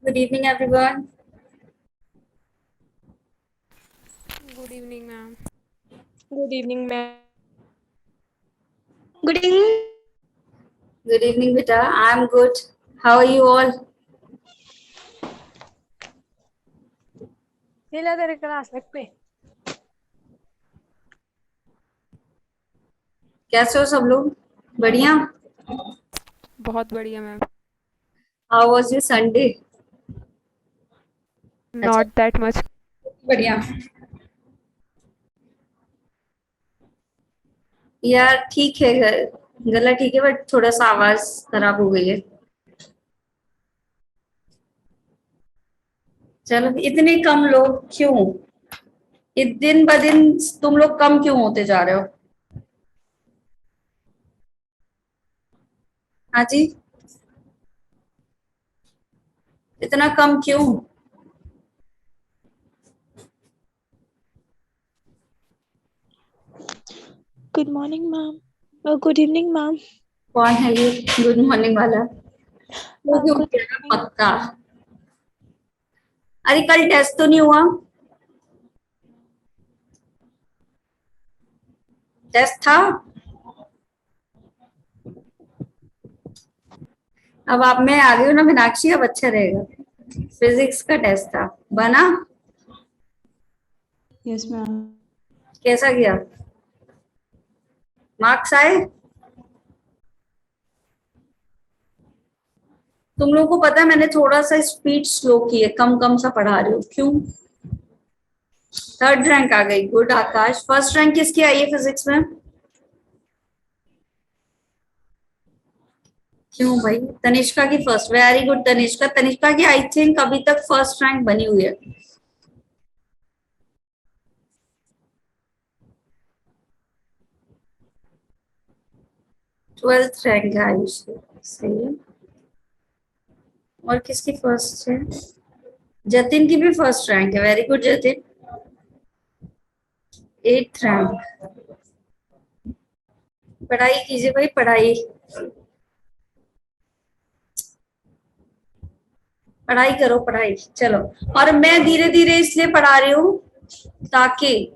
Good evening, everyone. Good evening, ma'am. Good evening, ma'am. Good evening. Good evening, Vita. I'm good. How are you all? हिला तेरे class लग पे कैसे हो सब लोग? बढ़िया. बहुत बढ़िया ma'am. How was your Sunday? अच्छा, Not that much. बढ़िया. यार ठीक है. गला ठीक है बट थोड़ा सा आवाज खराब हो गई है. चलो, इतने कम लोग क्यों? दिन ब दिन तुम लोग कम क्यों होते जा रहे हो? हाँ जी, इतना कम क्यों? Good morning, ma'am. Good evening, ma'am. कौन है ये गुड मॉर्निंग वाला? वो क्यों Good कहना evening. पक्का? अरे कल टेस्ट तो नहीं हुआ? टेस्ट था. अब आप में आ गई हो ना मीनाक्षी, अब अच्छा रहेगा. फिजिक्स का टेस्ट था, बना? Yes, ma'am. कैसा गया? मार्क्स आए? तुम लोगों को पता है मैंने थोड़ा सा स्पीड स्लो की है, कम कम सा पढ़ा रही हूँ. क्यों? थर्ड रैंक आ गई. गुड आकाश. फर्स्ट रैंक किसकी आई है फिजिक्स में? क्यों भाई? तनिष्का की first. Very good Tanishka. Tanishka की आई थिंक अभी तक फर्स्ट रैंक बनी हुई है. ट्वेल्थ रैंक है आयुष की. सही है. और किसकी फर्स्ट है? जतिन की भी फर्स्ट रैंक है. Very good Jatin. Eighth rank. पढ़ाई कीजिए भाई, पढ़ाई. पढ़ाई करो, पढ़ाई. चलो. और मैं धीरे धीरे इसलिए पढ़ा रही हूँ ताकि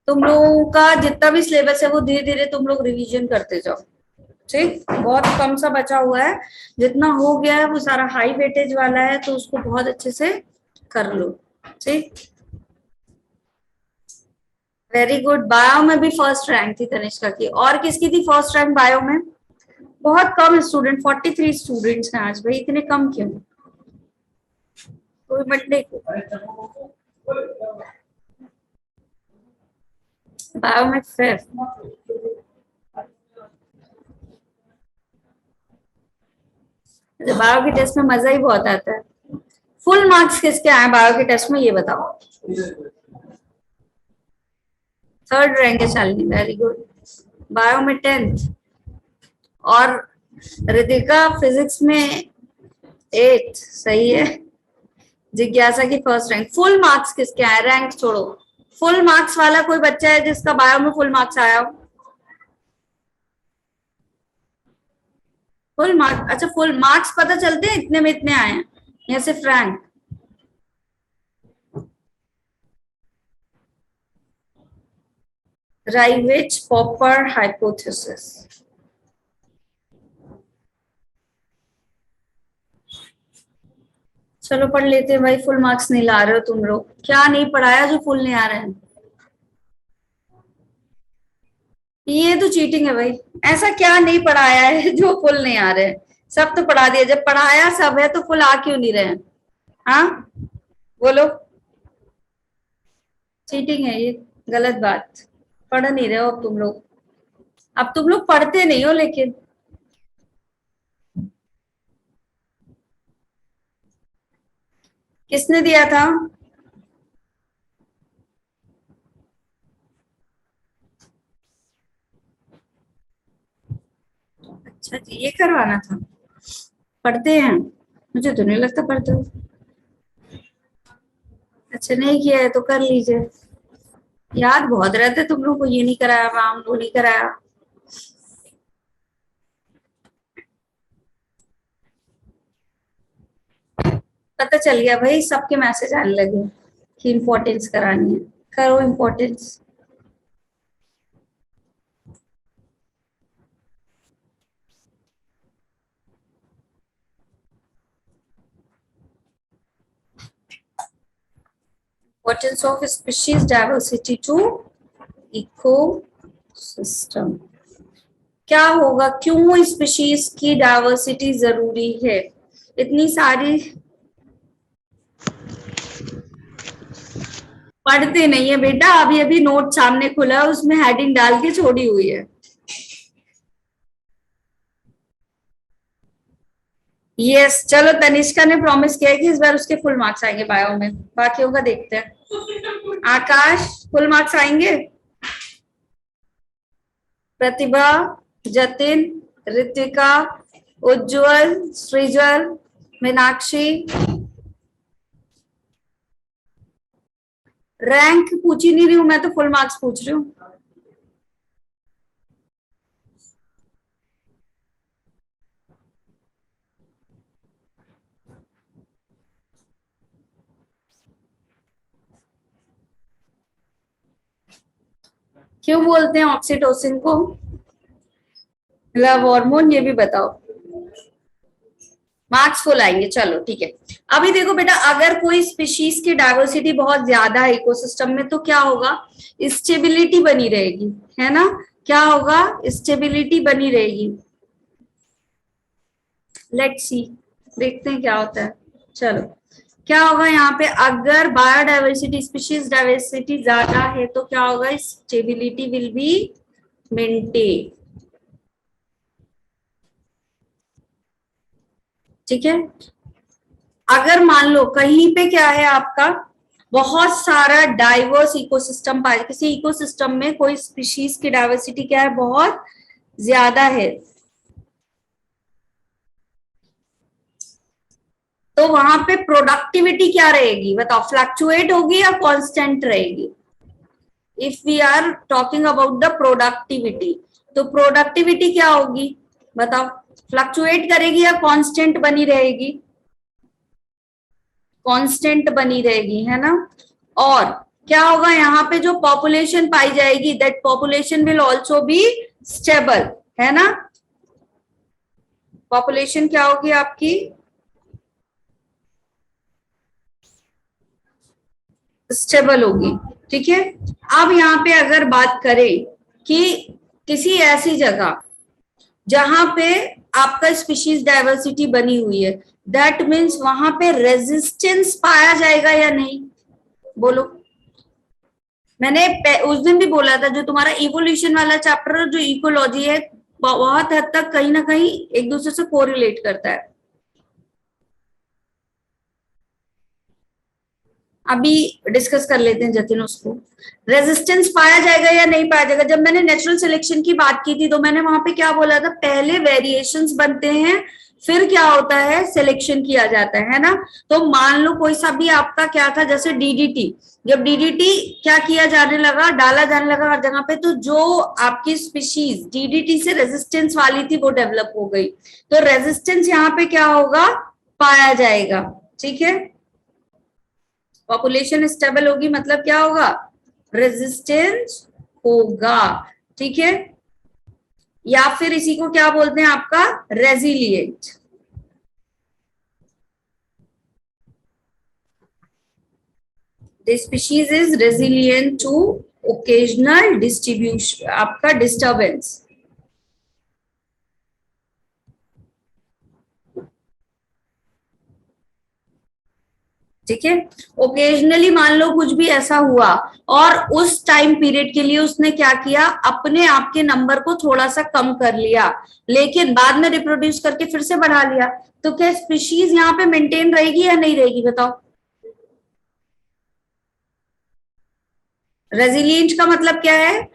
तुम लोगों का जितना भी सिलेबस है वो धीरे धीरे तुम लोग रिवीजन करते जाओ. ठीक. बहुत कम सा बचा हुआ है. जितना हो गया है वो सारा हाई वेटेज वाला है, तो उसको बहुत अच्छे से कर लो. ठीक. Very good. बायो में भी फर्स्ट रैंक थी तनिष्का की. और किसकी थी फर्स्ट रैंक बायो में? बहुत कम स्टूडेंट, 43 स्टूडेंट्स हैं आज. भाई इतने कम क्यों? कोई मंडे को बायो में फिफ्थ. बायो के टेस्ट में मजा ही बहुत आता है. फुल मार्क्स किसके आए बायो के टेस्ट में ये बताओ. थर्ड रैंक है शालिनी. Very good. बायो में 10th. और रितिका फिजिक्स में 8th. सही है. जिज्ञासा की फर्स्ट रैंक. फुल मार्क्स किसके आए? रैंक छोड़ो. फुल मार्क्स वाला कोई बच्चा है जिसका बायो में फुल मार्क्स आया हो? Full marks. अच्छा, फुल मार्क्स पता चलते हैं इतने में इतने आए हैं या सिर्फ रैंक? राइविच popper hypothesis. चलो पढ़ लेते हैं भाई. फुल मार्क्स नहीं ला रहे हो तुम लोग. क्या नहीं पढ़ाया जो फुल नहीं आ रहे हैं? ये तो चीटिंग है भाई. ऐसा क्या नहीं पढ़ाया है जो फुल नहीं आ रहे हैं? सब तो पढ़ा दिया. जब पढ़ाया सब है तो फुल आ क्यों नहीं रहे हैं? हाँ बोलो. चीटिंग है ये. गलत बात. पढ़ नहीं रहे हो अब तुम लोग. अब तुम लोग पढ़ते नहीं हो लेकिन. किसने दिया था? अच्छा जी, ये करवाना था. पढ़ते हैं? मुझे तो नहीं लगता पढ़ते हो. अच्छा, नहीं किया है तो कर लीजिए. याद बहुत रहते तुम लोग को. ये नहीं कराया मैम, वो नहीं कराया. पता चल गया भाई, सबके मैसेज आने लगे कि इम्पोर्टेंस करानी है, करो importance. Importance of species diversity to ecosystem। क्या होगा, क्यों स्पीशीज की डाइवर्सिटी जरूरी है? इतनी सारी पढ़ते नहीं है बेटा, अभी अभी नोट सामने खुला है, उसमें हेडिंग डाल के छोड़ी हुई है। यस, चलो तनिष्का ने प्रॉमिस किया है कि इस बार उसके फुल मार्क्स आएंगे बायो में, बाकियों का देखते हैं। आकाश, फुल मार्क्स आएंगे? प्रतिभा, जतिन, ऋतिका, उज्जवल, सृजल, मीनाक्षी। रैंक पूछ ही नहीं रही हूं मैं, तो फुल मार्क्स पूछ रही हूँ। क्यों बोलते हैं ऑक्सीटोसिन को लव हार्मोन, ये भी बताओ। मार्क्स फुल आएंगे, चलो ठीक है। अभी देखो बेटा, अगर कोई स्पीशीज की डाइवर्सिटी बहुत ज्यादा है इकोसिस्टम में, तो क्या होगा, स्टेबिलिटी बनी रहेगी, है ना? क्या होगा, स्टेबिलिटी बनी रहेगी। लेट्स सी, देखते हैं क्या होता है। चलो, क्या होगा यहाँ पे, अगर बायोडाइवर्सिटी, स्पीशीज डाइवर्सिटी ज्यादा है तो क्या होगा, स्टेबिलिटी विल बी मेंटेन। ठीक है। अगर मान लो कहीं पे क्या है आपका, बहुत सारा डाइवर्स इकोसिस्टम पाए, किसी इकोसिस्टम में कोई स्पीशीज की डाइवर्सिटी क्या है, बहुत ज्यादा है, तो वहां पे प्रोडक्टिविटी क्या रहेगी बताओ, फ्लक्चुएट होगी या कांस्टेंट रहेगी? If we are talking about the productivity, तो प्रोडक्टिविटी क्या होगी बताओ, फ्लक्चुएट करेगी या कांस्टेंट बनी रहेगी? कांस्टेंट बनी रहेगी, है ना? और क्या होगा, यहाँ पे जो पॉपुलेशन पाई जाएगी, that population will also be stable, है ना? पॉपुलेशन क्या होगी आपकी, स्टेबल होगी। ठीक है। अब यहाँ पे अगर बात करें कि किसी ऐसी जगह जहां पे आपका स्पीशीज डाइवर्सिटी बनी हुई है, दैट मीन्स वहां पे रेजिस्टेंस पाया जाएगा या नहीं, बोलो। मैंने उस दिन भी बोला था, जो तुम्हारा इवोल्यूशन वाला चैप्टर, जो इकोलॉजी है, बहुत हद तक कहीं ना कहीं एक दूसरे से कोरिलेट करता है। अभी डिस्कस कर लेते हैं जतिन उसको। रेजिस्टेंस पाया जाएगा या नहीं पाया जाएगा? जब मैंने नेचुरल सिलेक्शन की बात की थी, तो मैंने वहां पे क्या बोला था, पहले वेरिएशंस बनते हैं, फिर क्या होता है, सिलेक्शन किया जाता है ना? तो मान लो कोई सा भी आपका क्या था, जैसे डीडीटी, जब डीडीटी क्या किया जाने लगा, डाला जाने लगा हर जगह पे, तो जो आपकी स्पीशीज डीडीटी से रेजिस्टेंस वाली थी वो डेवलप हो गई, तो रेजिस्टेंस यहाँ पे क्या होगा, पाया जाएगा। ठीक है। पॉपुलेशन स्टेबल होगी, मतलब क्या होगा, रेजिस्टेंस होगा। ठीक है। या फिर इसी को क्या बोलते हैं आपका, resilient. The species is resilient to occasional distribution, आपका डिस्टर्बेंस। ठीक है। ओकेजनली मान लो कुछ भी ऐसा हुआ, और उस टाइम पीरियड के लिए उसने क्या किया, अपने आप के नंबर को थोड़ा सा कम कर लिया, लेकिन बाद में रिप्रोड्यूस करके फिर से बढ़ा लिया, तो क्या स्पीशीज यहाँ पे मेंटेन रहेगी या नहीं रहेगी बताओ? रेजिलिएंट का मतलब क्या है,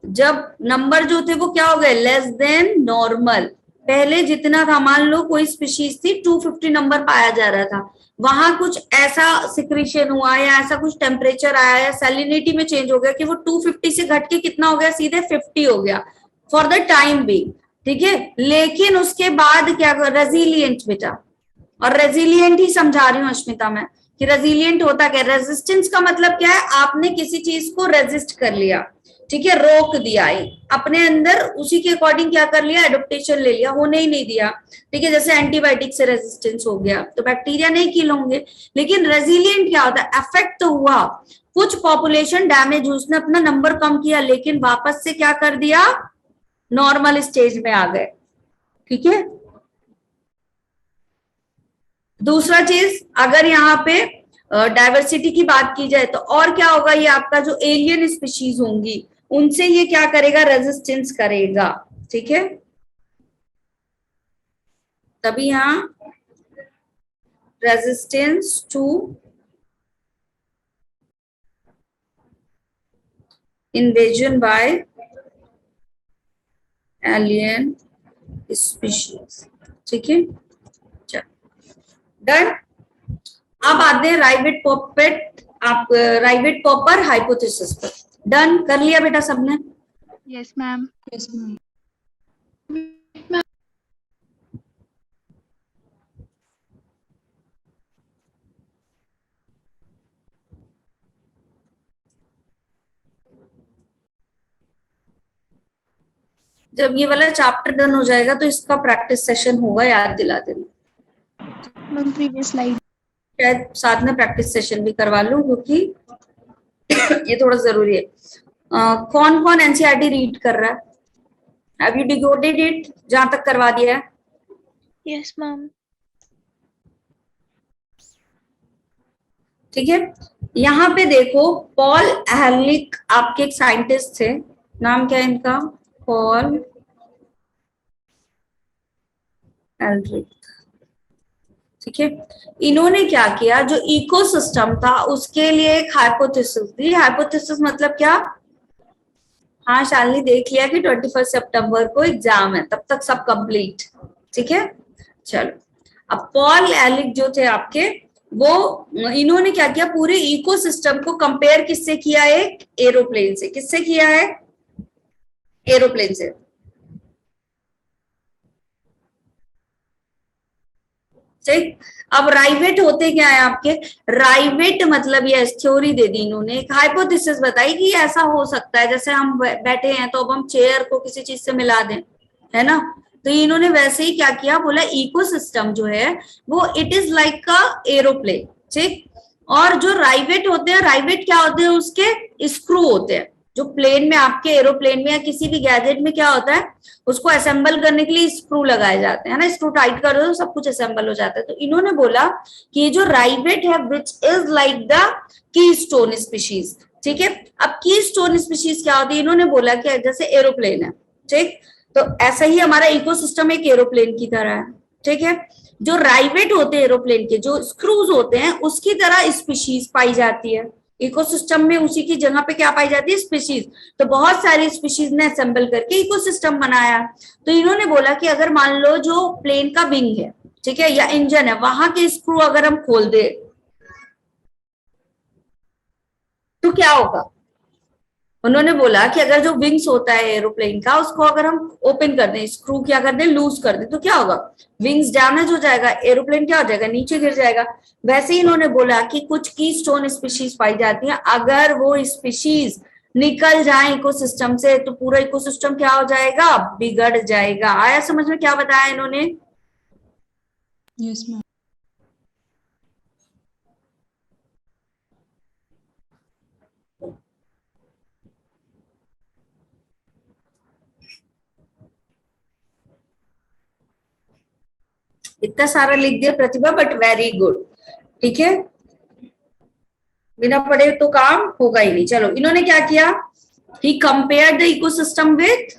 जब नंबर जो थे वो क्या हो गए, लेस देन नॉर्मल। पहले जितना था, मान लो कोई स्पीशीज थी 250 नंबर पाया जा रहा था, वहां कुछ ऐसा सिक्रीशन हुआ या ऐसा कुछ टेम्परेचर आया या सैलिनिटी में चेंज हो गया कि वो 250 से घट के कितना हो गया, सीधे 50 हो गया फॉर द टाइम भी। ठीक है। लेकिन उसके बाद क्या, रेजिलिएंट बेटा, और रेजिलिएंट ही समझा रही हूँ अश्मिता मैं कि रेजिलिएंट होता क्या, रेजिस्टेंस का मतलब क्या है, आपने किसी चीज को रेजिस्ट कर लिया, ठीक है, रोक दिया, अपने अंदर उसी के अकॉर्डिंग क्या कर लिया, एडोप्टेशन ले लिया, होने ही नहीं दिया, ठीक है। जैसे एंटीबायोटिक से रेजिस्टेंस हो गया तो बैक्टीरिया नहीं किल होंगे। लेकिन रेजिलिएंट क्या होता है, अफेक्ट तो हुआ, कुछ पॉपुलेशन डैमेज हुई, उसने अपना नंबर कम किया, लेकिन वापस से क्या कर दिया, नॉर्मल स्टेज में आ गए, ठीक है। दूसरा चीज, अगर यहाँ पे डाइवर्सिटी की बात की जाए तो और क्या होगा, ये आपका जो एलियन स्पीशीज होंगी उनसे ये क्या करेगा, रेजिस्टेंस करेगा, ठीक है। तभी यहाँ resistance to invasion by alien species, ठीक है। डन। अब आते हैं राइवेट पॉपेट, आप राइवेट पॉपर हाइपोथेसिस पर। डन कर लिया बेटा सबने? Yes ma'am. Yes, ma'am. जब ये वाला चैप्टर डन हो जाएगा तो इसका प्रैक्टिस सेशन होगा, याद दिला देना। Ma'am previous slide. शायद साथ में प्रैक्टिस सेशन भी करवा लूं क्योंकि ये थोड़ा जरूरी है। कौन कौन एनसीईआरटी रीड कर रहा है? हैव यू डिकोडेड इट, जहां तक करवा दिया है? Yes, ma'am. ठीक है। यहाँ पे देखो, पॉल एहरलिक आपके एक साइंटिस्ट थे, नाम क्या है इनका, पॉल एहरलिक, ठीक है। इन्होंने क्या किया, जो इकोसिस्टम था उसके लिए एक हाइपोथेसिस दी। हाइपोथेसिस मतलब क्या, हाँ शालिनी देख लिया कि 21 सितंबर को एग्जाम है, तब तक सब कंप्लीट, ठीक है। चलो, अब पॉल एहरलिक जो थे आपके, वो इन्होंने क्या किया, पूरे इकोसिस्टम को कंपेयर किससे किया, एक एरोप्लेन से। किससे किया है, एरोप्लेन से, ठीक। अब राइवेट होते क्या है आपके, राइवेट मतलब ये थ्योरी दे दी इन्होंने, एक हाइपोथेसिस बताई कि ऐसा हो सकता है, जैसे हम बैठे हैं तो अब हम चेयर को किसी चीज से मिला दें, है ना। तो इन्होंने वैसे ही क्या किया, बोला इकोसिस्टम जो है वो इट इज लाइक का एरोप्लेन, ठीक। और जो राइवेट होते हैं, राइवेट क्या होते हैं, उसके स्क्रू होते हैं, जो प्लेन में आपके एरोप्लेन में या किसी भी गैजेट में क्या होता है, उसको असेंबल करने के लिए स्क्रू लगाए जाते हैं ना, स्क्रू टाइट कर दो तो सब कुछ असेंबल हो जाता है। तो इन्होंने बोला कि ये जो राइवेट है which is like the key stone species, ठीक है। अब की स्टोन स्पीशीज क्या होती है, इन्होंने बोला कि जैसे एरोप्लेन है, ठीक, तो ऐसा ही हमारा इकोसिस्टम एक एरोप्लेन की तरह है, ठीक है। जो राइवेट होते हैं एरोप्लेन के, जो स्क्रूज होते हैं, उसकी तरह स्पीशीज पाई जाती है इकोसिस्टम में, उसी की जगह पे क्या पाई जाती है, स्पीशीज। तो बहुत सारी स्पीशीज ने असेंबल करके इकोसिस्टम बनाया। तो इन्होंने बोला कि अगर मान लो जो प्लेन का विंग है, ठीक है, या इंजन है, वहां के स्क्रू अगर हम खोल दे तो क्या होगा। उन्होंने बोला कि अगर जो विंग्स होता है एरोप्लेन का, उसको अगर हम ओपन कर दें, स्क्रू क्या कर दें, लूज कर दें, तो क्या होगा, विंग्स डैमेज हो जाएगा, एरोप्लेन क्या हो जाएगा, नीचे गिर जाएगा। वैसे ही इन्होंने बोला कि कुछ की स्टोन स्पीशीज पाई जाती है, अगर वो स्पीशीज निकल जाए इकोसिस्टम से तो पूरा इकोसिस्टम क्या हो जाएगा, बिगड़ जाएगा। आया समझ में क्या बताया इन्होंने? Yes, ma'am. इतना सारा लिख दिया प्रतिभा, बट वेरी गुड, ठीक है। बिना पढ़े तो काम होगा ही नहीं। चलो, इन्होंने क्या किया, he compare the ecosystem with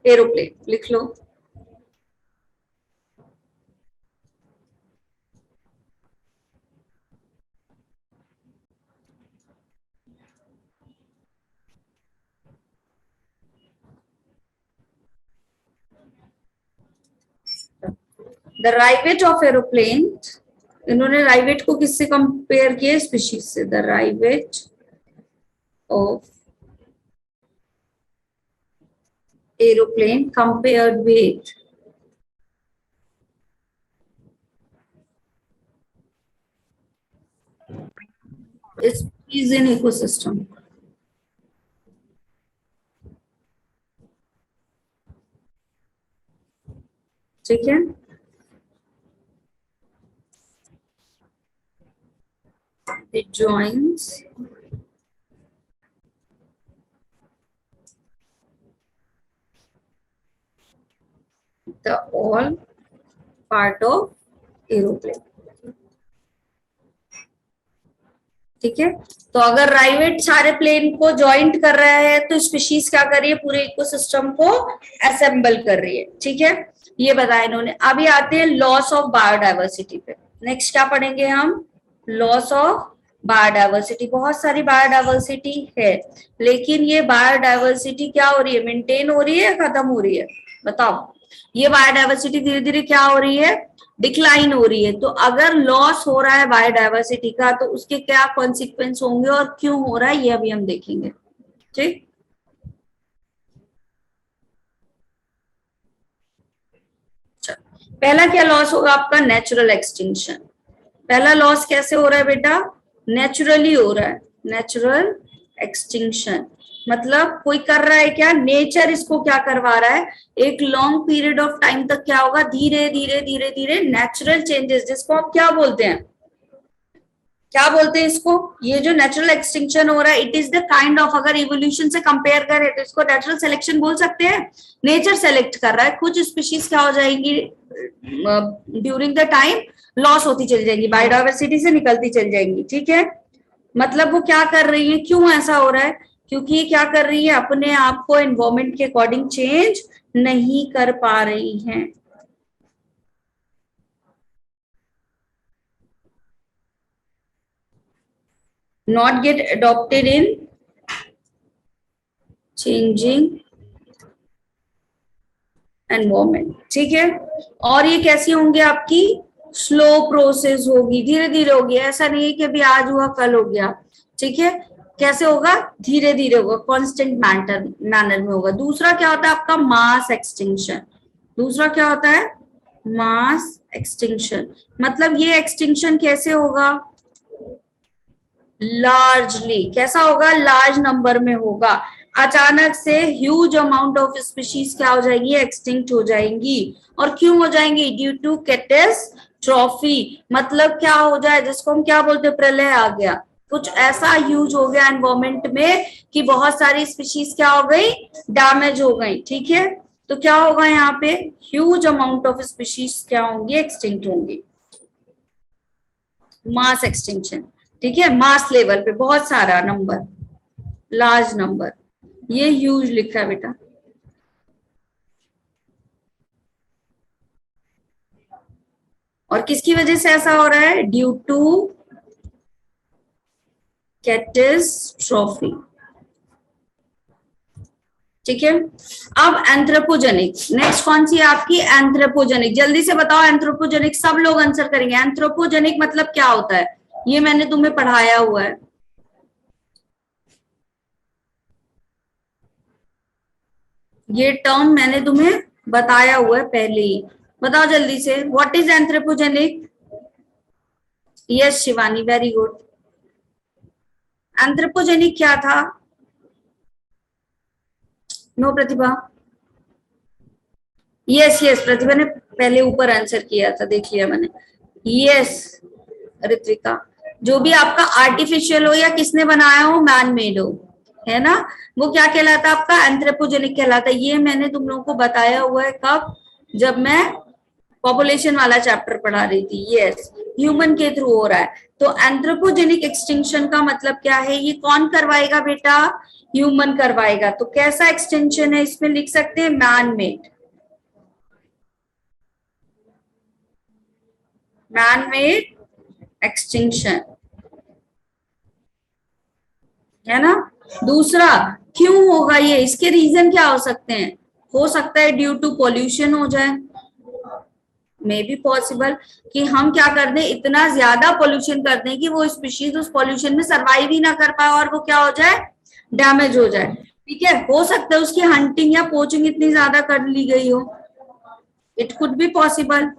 aeroplane, लिख लो। द राइवेट ऑफ एरोप्लेन, इन्होंने राइवेट को किससे कंपेयर किया, स्पीशीज से। The rivet of aeroplane compared with species in ecosystem. ठीक है, it joins the all part of aeroplane. ठीक है, तो अगर राइवेट सारे प्लेन को ज्वाइंट कर रहा है तो स्पीशीज क्या कर रही है, पूरे इकोसिस्टम को असेंबल कर रही है. ठीक है, ये बताया इन्होंने. अभी आते हैं लॉस ऑफ बायोडाइवर्सिटी पे. नेक्स्ट क्या पढ़ेंगे हम, लॉस ऑफ बायोडाइवर्सिटी. बहुत सारी बायोडाइवर्सिटी है, लेकिन ये बायोडाइवर्सिटी क्या हो रही है, मेंटेन हो रही है या खत्म हो रही है, बताओ. ये बायोडाइवर्सिटी धीरे धीरे क्या हो रही है, डिक्लाइन हो रही है. तो अगर लॉस हो रहा है बायोडाइवर्सिटी का तो उसके क्या कॉन्सिक्वेंस होंगे और क्यों हो रहा है ये अभी हम देखेंगे. ठीक, पहला क्या लॉस होगा आपका, नेचुरल एक्सटिंक्शन. पहला लॉस कैसे हो रहा है बेटा, नेचुरली हो रहा है. नेचुरल एक्सटिंक्शन मतलब कोई कर रहा है क्या, नेचर इसको क्या करवा रहा है, एक लॉन्ग पीरियड ऑफ टाइम तक क्या होगा, धीरे धीरे धीरे धीरे नेचुरल चेंजेस, जिसको आप क्या बोलते हैं, क्या बोलते हैं इसको, ये जो नेचुरल एक्सटिंक्शन हो रहा है, it is the kind of, अगर इवोल्यूशन से कंपेयर करें तो इसको नेचुरल सिलेक्शन बोल सकते हैं. नेचर सेलेक्ट कर रहा है, कुछ स्पीशीज क्या हो जाएंगी ड्यूरिंग द टाइम, लॉस होती चली जाएंगी, बायोडाइवर्सिटी से निकलती चली जाएंगी. ठीक है, मतलब वो क्या कर रही है, क्यों ऐसा हो रहा है, क्योंकि ये क्या कर रही है, अपने आप को एनवायरमेंट के अकॉर्डिंग चेंज नहीं कर पा रही हैं. Not gate adopted in changing environment. ठीक है, और ये कैसी होंगे आपकी, स्लो प्रोसेस होगी, धीरे धीरे होगी. ऐसा नहीं है कि अभी आज हुआ कल हो गया. ठीक है, कैसे होगा, धीरे धीरे होगा, कांस्टेंट मैनर में होगा. दूसरा क्या होता है आपका, मास एक्सटिंक्शन. दूसरा क्या होता है, मास एक्सटिंक्शन. मतलब ये एक्सटिंक्शन कैसे होगा, लार्जली. कैसा होगा, लार्ज नंबर में होगा. अचानक से ह्यूज अमाउंट ऑफ स्पीशीज क्या हो जाएगी, एक्सटिंक्ट हो जाएंगी. और क्यों हो जाएंगी, ड्यू टू कैटास्ट्रॉफी. मतलब क्या हो जाए, जिसको हम क्या बोलते हैं, प्रलय आ गया. कुछ ऐसा ह्यूज हो गया एनवायरमेंट में कि बहुत सारी स्पीशीज क्या हो गई, डैमेज हो गई. ठीक है, तो क्या होगा यहाँ पे, ह्यूज अमाउंट ऑफ स्पीशीज क्या होंगी, एक्सटिंक्ट होंगी. मास एक्सटिंक्शन. ठीक है, मास लेवल पे बहुत सारा नंबर, लार्ज नंबर, ये ह्यूज लिखा है बेटा. और किसकी वजह से ऐसा हो रहा है, ड्यू टू कैटास्ट्रॉफी. ठीक है, अब एंथ्रोपोजेनिक. नेक्स्ट कौन सी है आपकी, एंथ्रोपोजेनिक. जल्दी से बताओ एंथ्रोपोजेनिक, सब लोग आंसर करेंगे. एंथ्रोपोजेनिक मतलब क्या होता है, ये मैंने तुम्हें पढ़ाया हुआ है. ये टर्म मैंने तुम्हें बताया हुआ है पहले ही. बताओ जल्दी से, what is anthropogenic. Yes Shivani, very good. Anthropogenic क्या था, नो प्रतिभा. यस यस, प्रतिभा ने पहले ऊपर आंसर किया था, देख लिया मैंने. यस ऋत्विका, जो भी आपका आर्टिफिशियल हो या किसने बनाया हो, मैन मेड हो, है ना, वो क्या कहलाता है आपका, एंथ्रोपोजेनिक कहलाता है. ये मैंने तुम लोगों को बताया हुआ है कब, जब मैं पॉपुलेशन वाला चैप्टर पढ़ा रही थी. यस, ह्यूमन के थ्रू हो रहा है. तो एंथ्रोपोजेनिक एक्सटिंक्शन का मतलब क्या है, ये कौन करवाएगा बेटा, ह्यूमन करवाएगा. तो कैसा एक्सटेंशन है, इसमें लिख सकते हैं man made. Man made extinction, है ना. दूसरा, क्यों होगा ये, इसके रीजन क्या हो सकते हैं, हो सकता है ड्यू टू पॉल्यूशन हो जाए, मे बी पॉसिबल कि हम क्या कर दें, इतना ज्यादा पोल्यूशन कर दें कि वो स्पीशीज उस पोल्यूशन में सरवाइव ही ना कर पाए और वो क्या हो जाए, डैमेज हो जाए. ठीक है, हो सकता है उसकी हंटिंग या पोचिंग इतनी ज्यादा कर ली गई हो, इट कुड बी पॉसिबल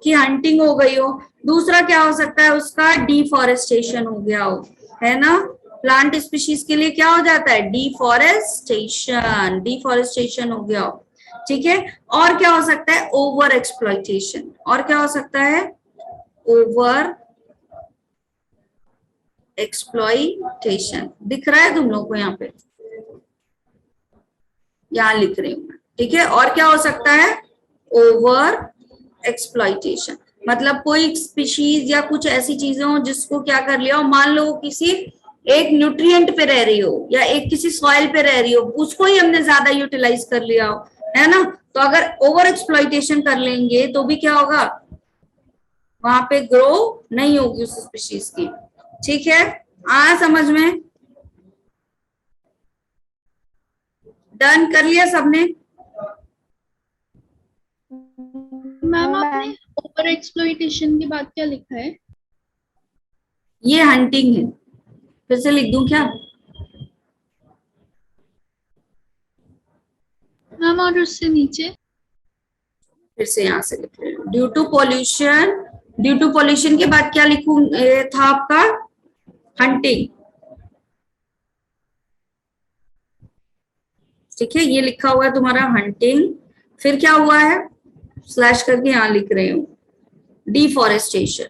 कि हंटिंग हो गई हो. दूसरा क्या हो सकता है, उसका डिफॉरेस्टेशन हो गया हो, है ना। प्लांट स्पीशीज के लिए क्या हो जाता है, डिफॉरेस्टेशन, डिफॉरेस्टेशन हो गया, ठीक है। और क्या हो सकता है, ओवर एक्सप्लॉइटेशन, और क्या हो सकता है, ओवर एक्सप्लॉइटेशन। दिख रहा है तुम लोग को यहाँ पे, यहां लिख रही हूं, ठीक है। और क्या हो सकता है, ओवर एक्सप्लॉइटेशन, मतलब कोई स्पीशीज या कुछ ऐसी चीजें हो जिसको क्या कर लिया हो, मान लो किसी एक न्यूट्रिएंट पे रह रही हो या एक किसी सॉइल पे रह रही हो, उसको ही हमने ज्यादा यूटिलाइज कर लिया हो, है ना। तो अगर ओवर एक्सप्लॉइटेशन कर लेंगे तो भी क्या होगा, वहां पे ग्रो नहीं होगी उस स्पीशीज की, ठीक है। समझ में, डन कर लिया सबने। मैम आपने ओवर एक्सप्लॉइटेशन के बाद क्या लिखा है? ये हंटिंग है, फिर से लिख दूं क्या? मैम और उससे नीचे? फिर से यहां से लिख रहे हैं, due to pollution, due to pollution के बाद क्या लिखूं, था आपका हंटिंग, ठीक है। ये लिखा हुआ है तुम्हारा हंटिंग, फिर क्या हुआ है, स्लैश करके यहां लिख रही हूं, डिफॉरेस्टेशन।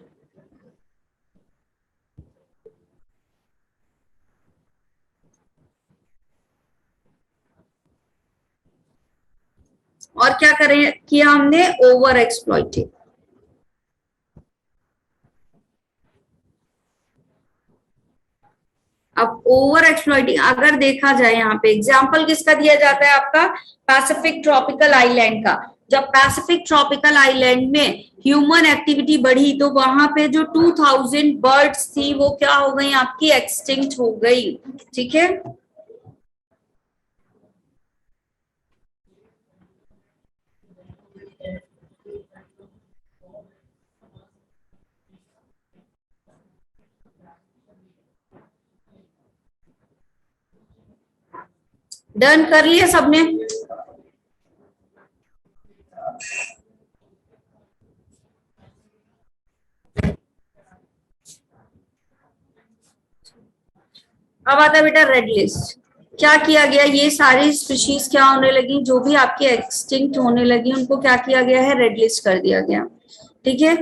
और क्या करें किया हमने, ओवर एक्सप्लॉइटेड। अब ओवर एक्सप्लॉइटिंग अगर देखा जाए, यहाँ पे एग्जाम्पल किसका दिया जाता है, आपका पैसिफिक ट्रॉपिकल आइलैंड का। जब पैसिफिक ट्रॉपिकल आइलैंड में ह्यूमन एक्टिविटी बढ़ी तो वहां पे जो 2000 बर्ड्स थी वो क्या हो गई, आपकी एक्सटिंक्ट हो गई, ठीक है। डन कर लिया सबने। अब आता है बेटा रेड लिस्ट। क्या किया गया, ये सारी स्पीशीज क्या होने लगी, जो भी आपकी एक्सटिंक्ट होने लगी उनको क्या किया गया है, रेड लिस्ट कर दिया गया, ठीक है।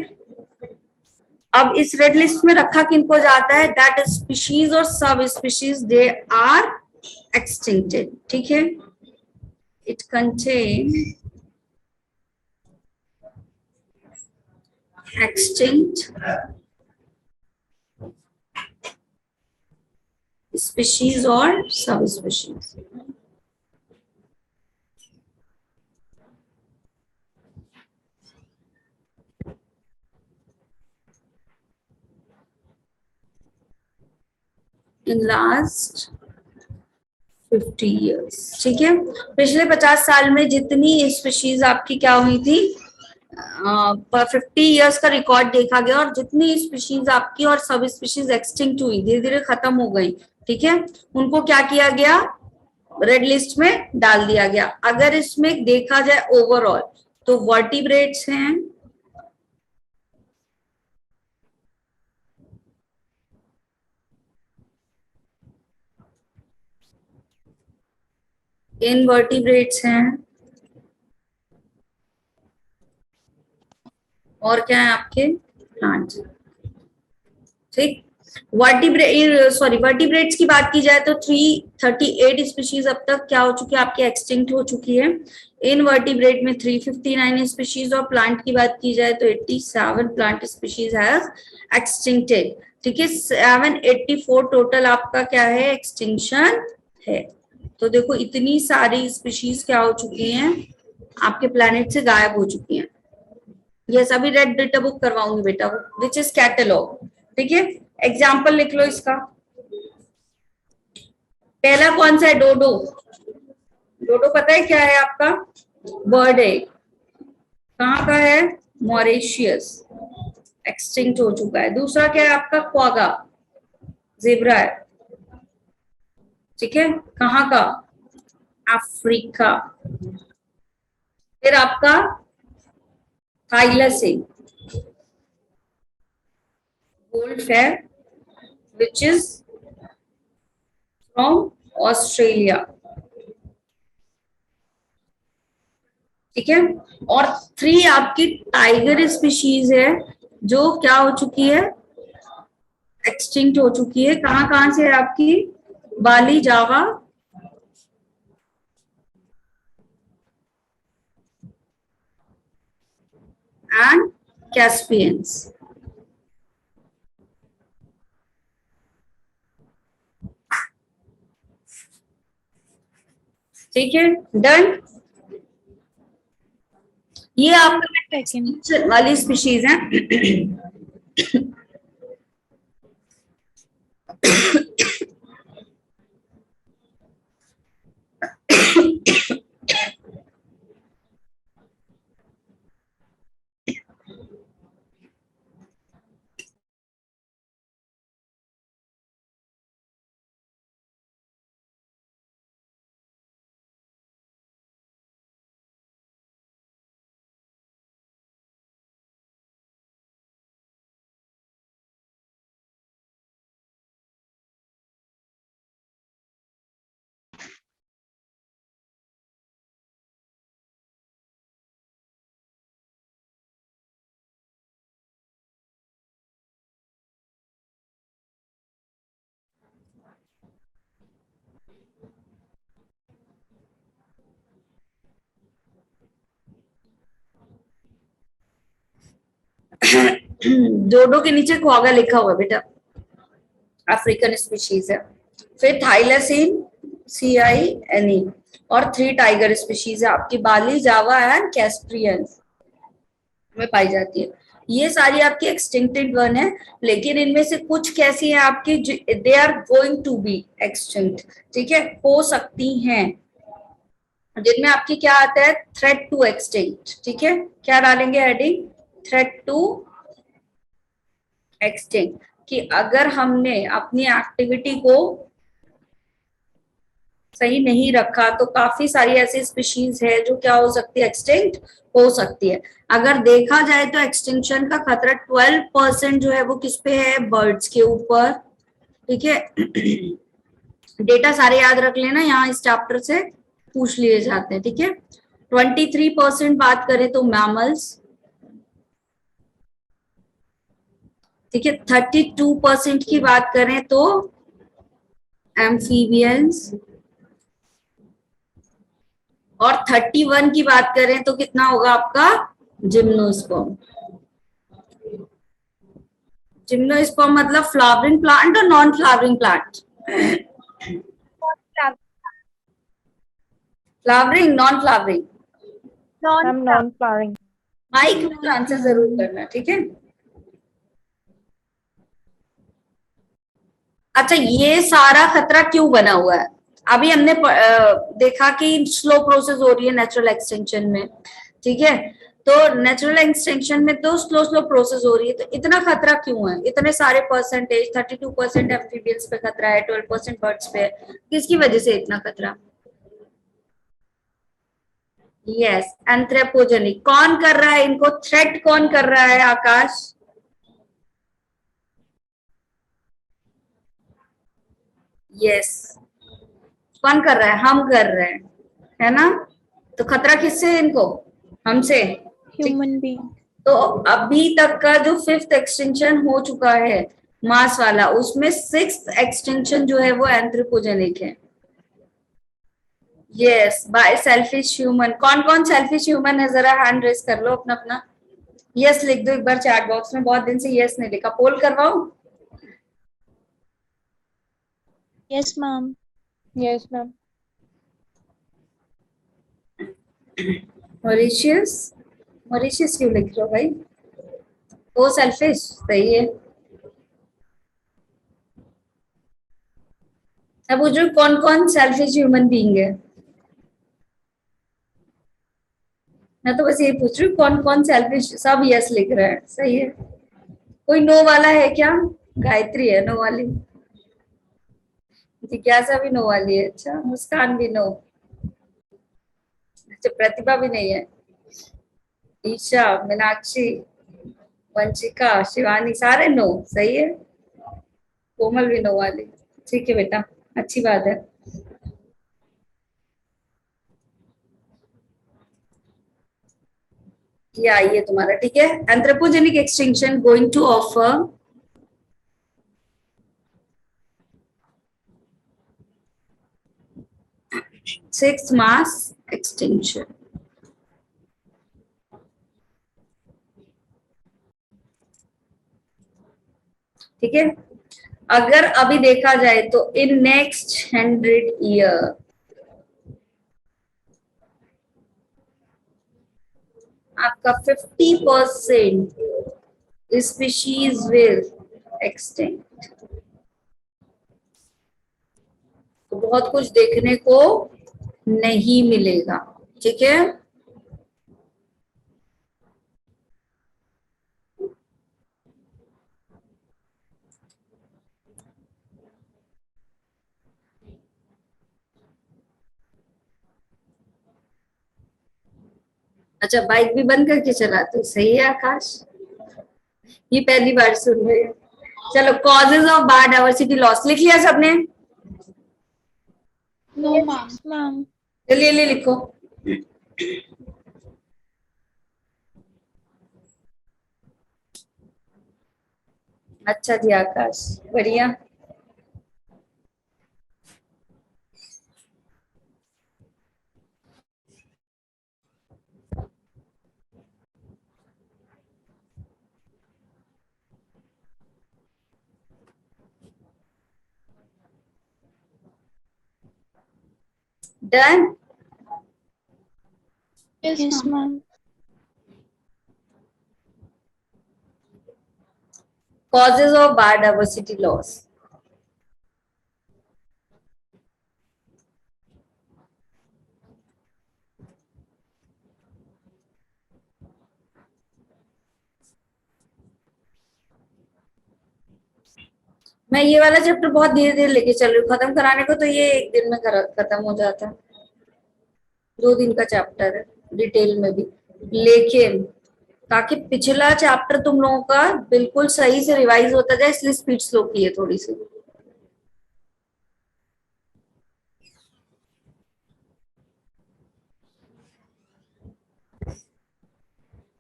अब इस रेड लिस्ट में रखा किनको जाता है, दैट स्पीशीज और सब स्पीशीज दे आर एक्सटिंक्टेड, ठीक है। It contain extinct species or subspecies. In last 50 years, ठीक है। पिछले 50 साल में जितनी स्पीशीज आपकी क्या हुई थी, 50 इयर्स का रिकॉर्ड देखा गया, और जितनी स्पीशीज आपकी और सब स्पीशीज एक्सटिंक्ट हुई, धीरे धीरे खत्म हो गई, ठीक है, उनको क्या किया गया, रेड लिस्ट में डाल दिया गया। अगर इसमें देखा जाए ओवरऑल तो वर्टिब्रेट्स हैं, इनवर्टिब्रेट्स हैं, और क्या है आपके प्लांट, ठीक। वर्टिब्रेट्स की बात की जाए तो 338 स्पीशीज अब तक क्या हो चुकी है, आपकी एक्सटिंक्ट हो चुकी है। इनवर्टिब्रेट में 359 स्पीशीज, और प्लांट की बात की जाए तो 87 प्लांट स्पीशीज हैज एक्सटिंक्टेड, ठीक है। 784 टोटल आपका क्या है, एक्सटिंक्शन है। तो देखो इतनी सारी स्पीशीज क्या हो चुकी हैं, आपके प्लेनेट से गायब हो चुकी हैं। ये सभी रेड डेटा बुक करवाऊंगी बेटा, विच इज कैटलॉग, ठीक है। एग्जाम्पल लिख लो इसका। पहला कौन सा है, डोडो। डोडो पता है क्या है आपका, बर्ड है, कहाँ का है, मॉरिशियस, एक्सटिंक्ट हो चुका है। दूसरा क्या है आपका, क्वागा, जेब्रा है, ठीक है, कहाँ का, अफ्रीका। फिर आपका थाइलस है, gold fair, which is from Australia. ठीक है। और 3 आपकी टाइगर स्पीशीज है जो क्या हो चुकी है, एक्सटिंक्ट हो चुकी है। कहां कहां से है आपकी, बाली, जावा एंड कैस्पियंस। ठीक है, डन। ये आपका Second. वाली स्पीशीज है। डोडो के नीचे क्वागा लिखा हुआ है बेटा, अफ्रीकन स्पीशीज है। फिर थाइलैसिन, CINE, और 3 टाइगर स्पीशीज है आपकी, बाली, जावा एंड कैस्प्रियन में पाई जाती है। ये सारी आपकी एक्सटिंक्टेड वन है, लेकिन इनमें से कुछ कैसी है आपकी, they are going to be extinct. ठीक है, हो सकती हैं, जिनमें आपकी क्या आता है, थ्रेट टू एक्सटिंक्ट। ठीक है, क्या डालेंगे हेडिंग, थ्रेट टू एक्सटिंक्ट, कि अगर हमने अपनी एक्टिविटी को सही नहीं रखा तो काफी सारी ऐसी स्पीशीज है जो क्या हो सकती है, एक्सटिंक्ट हो सकती है। अगर देखा जाए तो एक्सटिंक्शन का खतरा 12% जो है वो किस पे है, बर्ड्स के ऊपर। ठीक है, डेटा सारे याद रख लेना, यहाँ इस चैप्टर से पूछ लिए जाते हैं। ठीक है, 23% बात करें तो मैमल्स। ठीक है, 32% की बात करें तो एम्फीबियंस, और 31 की बात करें तो कितना होगा आपका, जिम्नोस्पर्म। जिम्नोस्पर्म मतलब फ्लावरिंग प्लांट और non flowering plant, flowering non flowering, I'm non-flowering. Mic में आंसर जरूर करना। ठीक है, अच्छा ये सारा खतरा क्यों बना हुआ है, अभी हमने देखा कि स्लो प्रोसेस हो रही है नेचुरल एक्सटेंशन में। ठीक है, तो नेचुरल एक्सटेंशन में तो स्लो स्लो प्रोसेस हो रही है, तो इतना खतरा क्यों है, इतने सारे परसेंटेज, 32% एम्फीबियंस पे खतरा है, 12% बर्ड्स पे, किसकी वजह से इतना खतरा। Yes, anthropogenic. कौन कर रहा है इनको, थ्रेट कौन कर रहा है, आकाश। यस, कौन कर रहा है, हम कर रहे हैं, है ना। तो खतरा किससे है इनको, हमसे। Human being. तो अभी तक का जो 5th एक्सटिंक्शन हो चुका है मास वाला, उसमें 6th एक्सटिंक्शन जो है वो एंथ्रोपोजेनिक है। Yes, by selfish human. कौन कौन सेल्फिश ह्यूमन है, जरा हैंड रेस कर लो अपना अपना। यस लिख दो एक बार चैट बॉक्स में, बहुत दिन से यस नहीं लिखा, पोल करवाओ। Yes, ma'am. Yes, ma'am. Mauritius, Mauritius क्यों लिख रहे हो भाई, वो सेल्फिश सही है। अब पूछ रही हूँ कौन कौन सेल्फिश ह्यूमन बीइंग है, मैं तो बस ये पूछ रही हूँ कौन कौन सेल्फिश, सब यस लिख रहे हैं, सही है। कोई नो वाला है क्या, गायत्री है नो वाली, जिज्ञासा भी नो वाली है, अच्छा मुस्कान भी नो, अच्छा प्रतिभा भी नहीं है, ईशा, मीनाक्षी, वंशिका, शिवानी, सारे नो, सही है। कोमल भी नो वाली, ठीक है बेटा। अच्छी बात है। ये आइए तुम्हारा, ठीक है। Anthropogenic extinction going to offer six mass extinction. ठीक है। अगर अभी देखा जाए तो इन नेक्स्ट 100 ईयर आपका 50% स्पीशीज विल एक्सटिंक्ट। तो बहुत कुछ देखने को नहीं मिलेगा, ठीक है। अच्छा, बाइक भी बंद करके चलाते हो, सही है आकाश। ये पहली बार सुन रहे हैं। चलो, कॉजेज ऑफ बायोडायवर्सिटी लॉस लिख लिया सबने? No ma'am. Ma'am. चलिए ले लिखो। अच्छा जी आकाश, बढ़िया। Done. Yes Yes, ma'am. ma'am. Causes of biodiversity loss. मैं ये वाला चैप्टर बहुत धीरे धीरे लेके चल रही हूँ, खत्म कराने को तो ये एक दिन में खत्म हो जाता है। 2 दिन का चैप्टर है डिटेल में भी, लेकिन ताकि पिछला चैप्टर तुम लोगों का बिल्कुल सही से रिवाइज होता जाए, इसलिए स्पीड स्लो की है थोड़ी सी।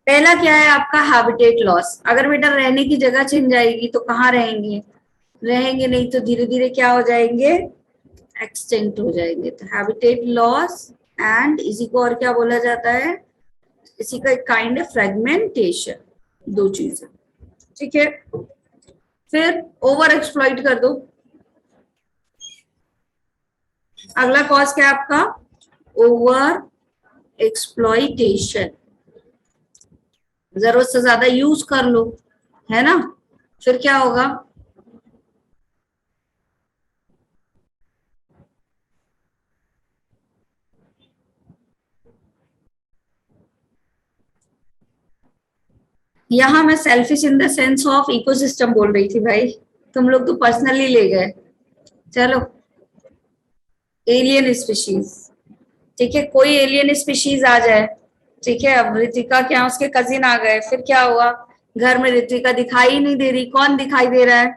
पहला क्या है आपका? Habitat loss. अगर बेटा रहने की जगह छिन जाएगी तो कहाँ रहेंगे? रहेंगे नहीं तो धीरे धीरे क्या हो जाएंगे? एक्सटिंक्ट हो जाएंगे। तो हैबिटेट लॉस एंड इसी को और क्या बोला जाता है? इसी का एक काइंड है फ्रेगमेंटेशन। 2 चीजें, ठीक है। फिर ओवर एक्सप्लॉइट कर दो। अगला कॉज क्या है आपका? Over exploitation. जरूरत से ज्यादा यूज कर लो, है ना। फिर क्या होगा? यहां मैं selfish in the sense of ecosystem बोल रही थी भाई, तुम लोग तो पर्सनली ले गए। चलो, एलियन स्पीशीज, ठीक है। कोई एलियन स्पीशीज आ जाए, ठीक है। अब ऋतिका क्या, उसके कजिन आ गए, फिर क्या हुआ? घर में ऋतिका दिखाई नहीं दे रही, कौन दिखाई दे रहा है?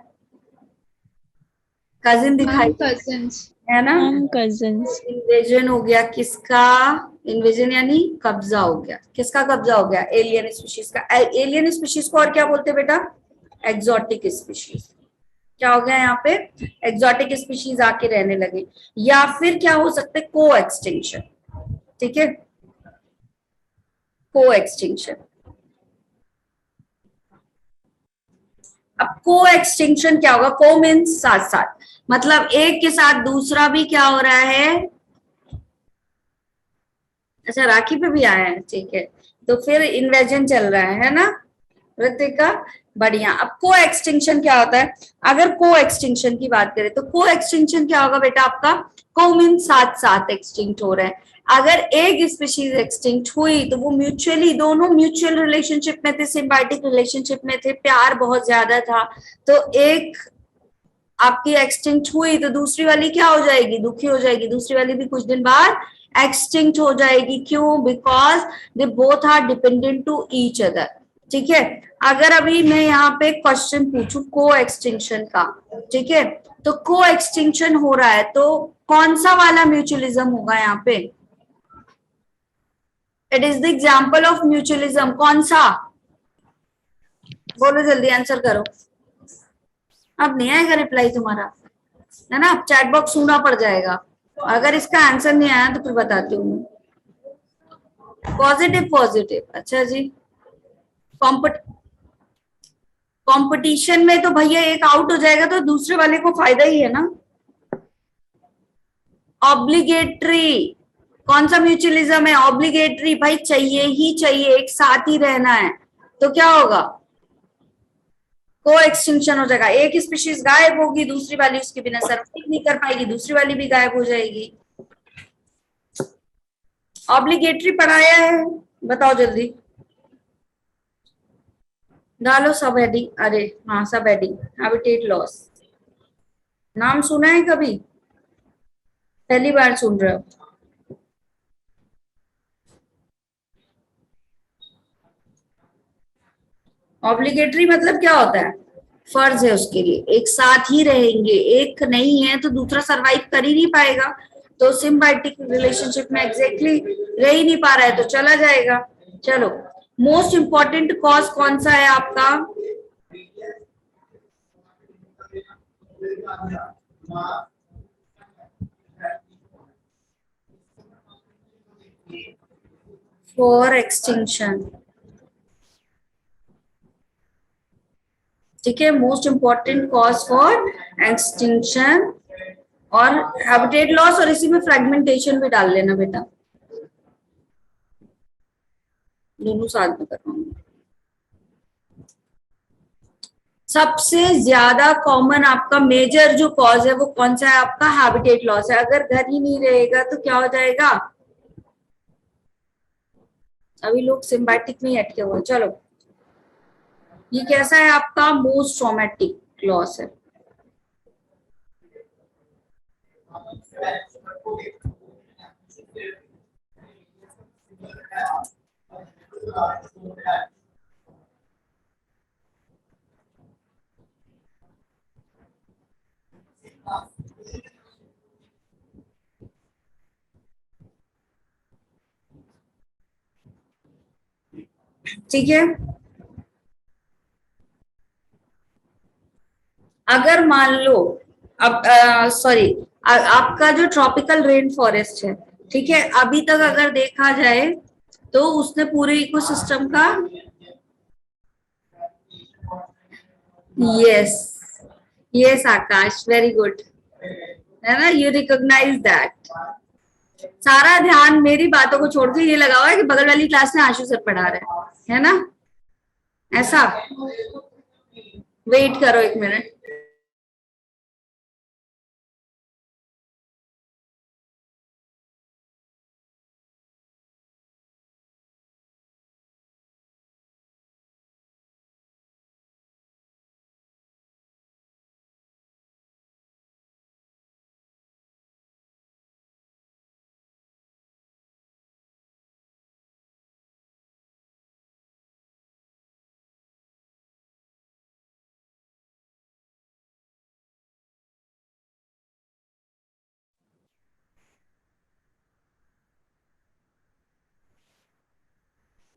कजिन दिखाई मैम दे रहा कजिन्स। है ना। Ma'am, cousins. इन्वेजन हो गया किसका? इन्वेजन यानी कब्जा हो गया। किसका कब्जा हो गया? एलियन स्पीशीज का। एलियन स्पीशीज को और क्या बोलते हैं बेटा? Exotic species. क्या हो गया यहाँ पे? एक्सोटिक स्पीशीज आके रहने लगे। या फिर क्या हो सकता है? को एक्सटिंक्शन, ठीक है। को एक्सटिंक्शन। अब को एक्सटिंक्शन क्या होगा? को मीन्स साथ साथ, मतलब एक के साथ दूसरा भी क्या हो रहा है? अच्छा, राखी पे भी आया है, ठीक है। तो फिर इन्वेजन चल रहा है ना ऋतिका? बढ़िया। अब को एक्सटिंक्शन क्या होता है? अगर को एक्सटिंक्शन की बात करें तो को एक्सटिंक्शन क्या होगा बेटा आपका? को मीन साथ साथ एक्सटिंक्ट हो रहे हैं। अगर एक स्पीशीज एक्सटिंक्ट हुई तो वो म्यूचुअली, दोनों म्यूचुअल रिलेशनशिप में थे, सिम्बायोटिक रिलेशनशिप में थे, प्यार बहुत ज्यादा था। तो एक आपकी एक्सटिंक्ट हुई तो दूसरी वाली क्या हो जाएगी? दुखी हो जाएगी। दूसरी वाली भी कुछ दिन बाद एक्सटिंक्ट हो जाएगी। क्यों? Because they both are dependent to each other. ठीक है। अगर अभी मैं यहाँ पे क्वेश्चन पूछूं को एक्सटिंक्शन का, ठीक है, तो को एक्सटिंक्शन हो रहा है तो कौन सा वाला म्यूचुअलिज्म होगा यहाँ पे? It is the example of mutualism, कौन सा? बोलो जल्दी, आंसर करो। अब नहीं आएगा रिप्लाई तुम्हारा, है ना, चैट बॉक्स सुनना पड़ जाएगा। अगर इसका आंसर नहीं आया तो फिर बताती हूँ। पॉजिटिव पॉजिटिव, अच्छा जी। कंपटीशन में तो भैया एक आउट हो जाएगा तो दूसरे वाले को फायदा ही है ना। ऑब्लिगेटरी, कौन सा म्यूचुअलिज्म है? ऑब्लिगेटरी, भाई चाहिए ही चाहिए, एक साथ ही रहना है, तो क्या होगा? को एक्सटिंक्शन हो जाएगा। एक स्पीशीज गायब होगी, दूसरी वाली उसके बिना सर्वाइव नहीं कर पाएगी, दूसरी वाली भी गायब हो जाएगी। ऑब्लिगेटरी पढ़ाया है, बताओ जल्दी, डालो सब हेडिंग। अरे हाँ, सब हेडिंग। हैबिटेट लॉस, नाम सुना है कभी? पहली बार सुन रहे हो? ऑब्लिगेटरी मतलब क्या होता है? फर्ज है उसके लिए, एक साथ ही रहेंगे, एक नहीं है तो दूसरा सरवाइव कर ही नहीं पाएगा, तो सिम्बायोटिक रिलेशनशिप में एग्जैक्टली रह ही नहीं पा रहा है तो चला जाएगा। चलो, मोस्ट इंपॉर्टेंट कॉज कौन सा है आपका? फॉर एक्सटिंक्शन, ठीक है, most important cause for extinction और हैबिटेट लॉस, और इसी में फ्रेगमेंटेशन भी डाल लेना बेटा, दोनों साथ में करवाऊंगी। सबसे ज्यादा कॉमन आपका मेजर जो कॉज है वो कौन सा है आपका? हैबिटेट लॉस है। अगर घर ही नहीं रहेगा तो क्या हो जाएगा? अभी लोग सिम्बायोटिक में ही अटके हुए। चलो, ये कैसा है आपका? मोस्ट ट्रॉमेटिक लॉस है। ठीक है, अगर मान लो, अब सॉरी, आपका जो ट्रॉपिकल रेन फॉरेस्ट है, ठीक है, अभी तक अगर देखा जाए तो उसने पूरे इकोसिस्टम का, यस यस आकाश, वेरी गुड, है ना, यू रिकॉग्नाइज दैट। सारा ध्यान मेरी बातों को छोड़ के ये लगा हुआ है कि बगल वाली क्लास में आशु सर पढ़ा रहे है ना, ऐसा। वेट करो एक minute.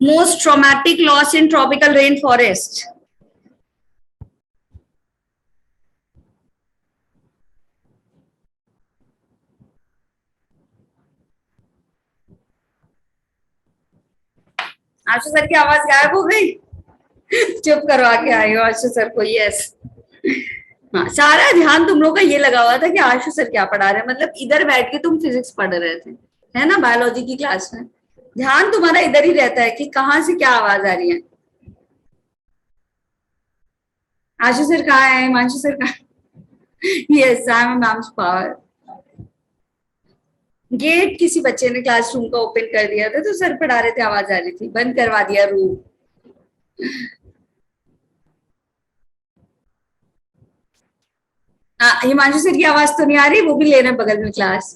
Most traumatic loss in tropical rainforest. Ashu sir की आवाज गायब हो गई। चुप करवा के आई हो आशु सर को। यस, हाँ, सारा ध्यान तुम लोग का ये लगा हुआ था कि आशु सर क्या पढ़ा रहे हैं, मतलब इधर बैठ के तुम फिजिक्स पढ़ रहे थे, है ना, बायोलॉजी की क्लास में। ध्यान तुम्हारा इधर ही रहता है कि कहाँ से क्या आवाज आ रही है। आशु सर कहाँ है? हिमांशु सर कहाँ? Yes, I am ma'am's power. Get किसी बच्चे ने क्लासरूम का ओपन कर दिया था तो सर पढ़ा रहे थे, आवाज आ रही थी, बंद करवा दिया रूम। हिमांशु सर की आवाज तो नहीं आ रही? वो भी ले रहे हैं बगल में क्लास।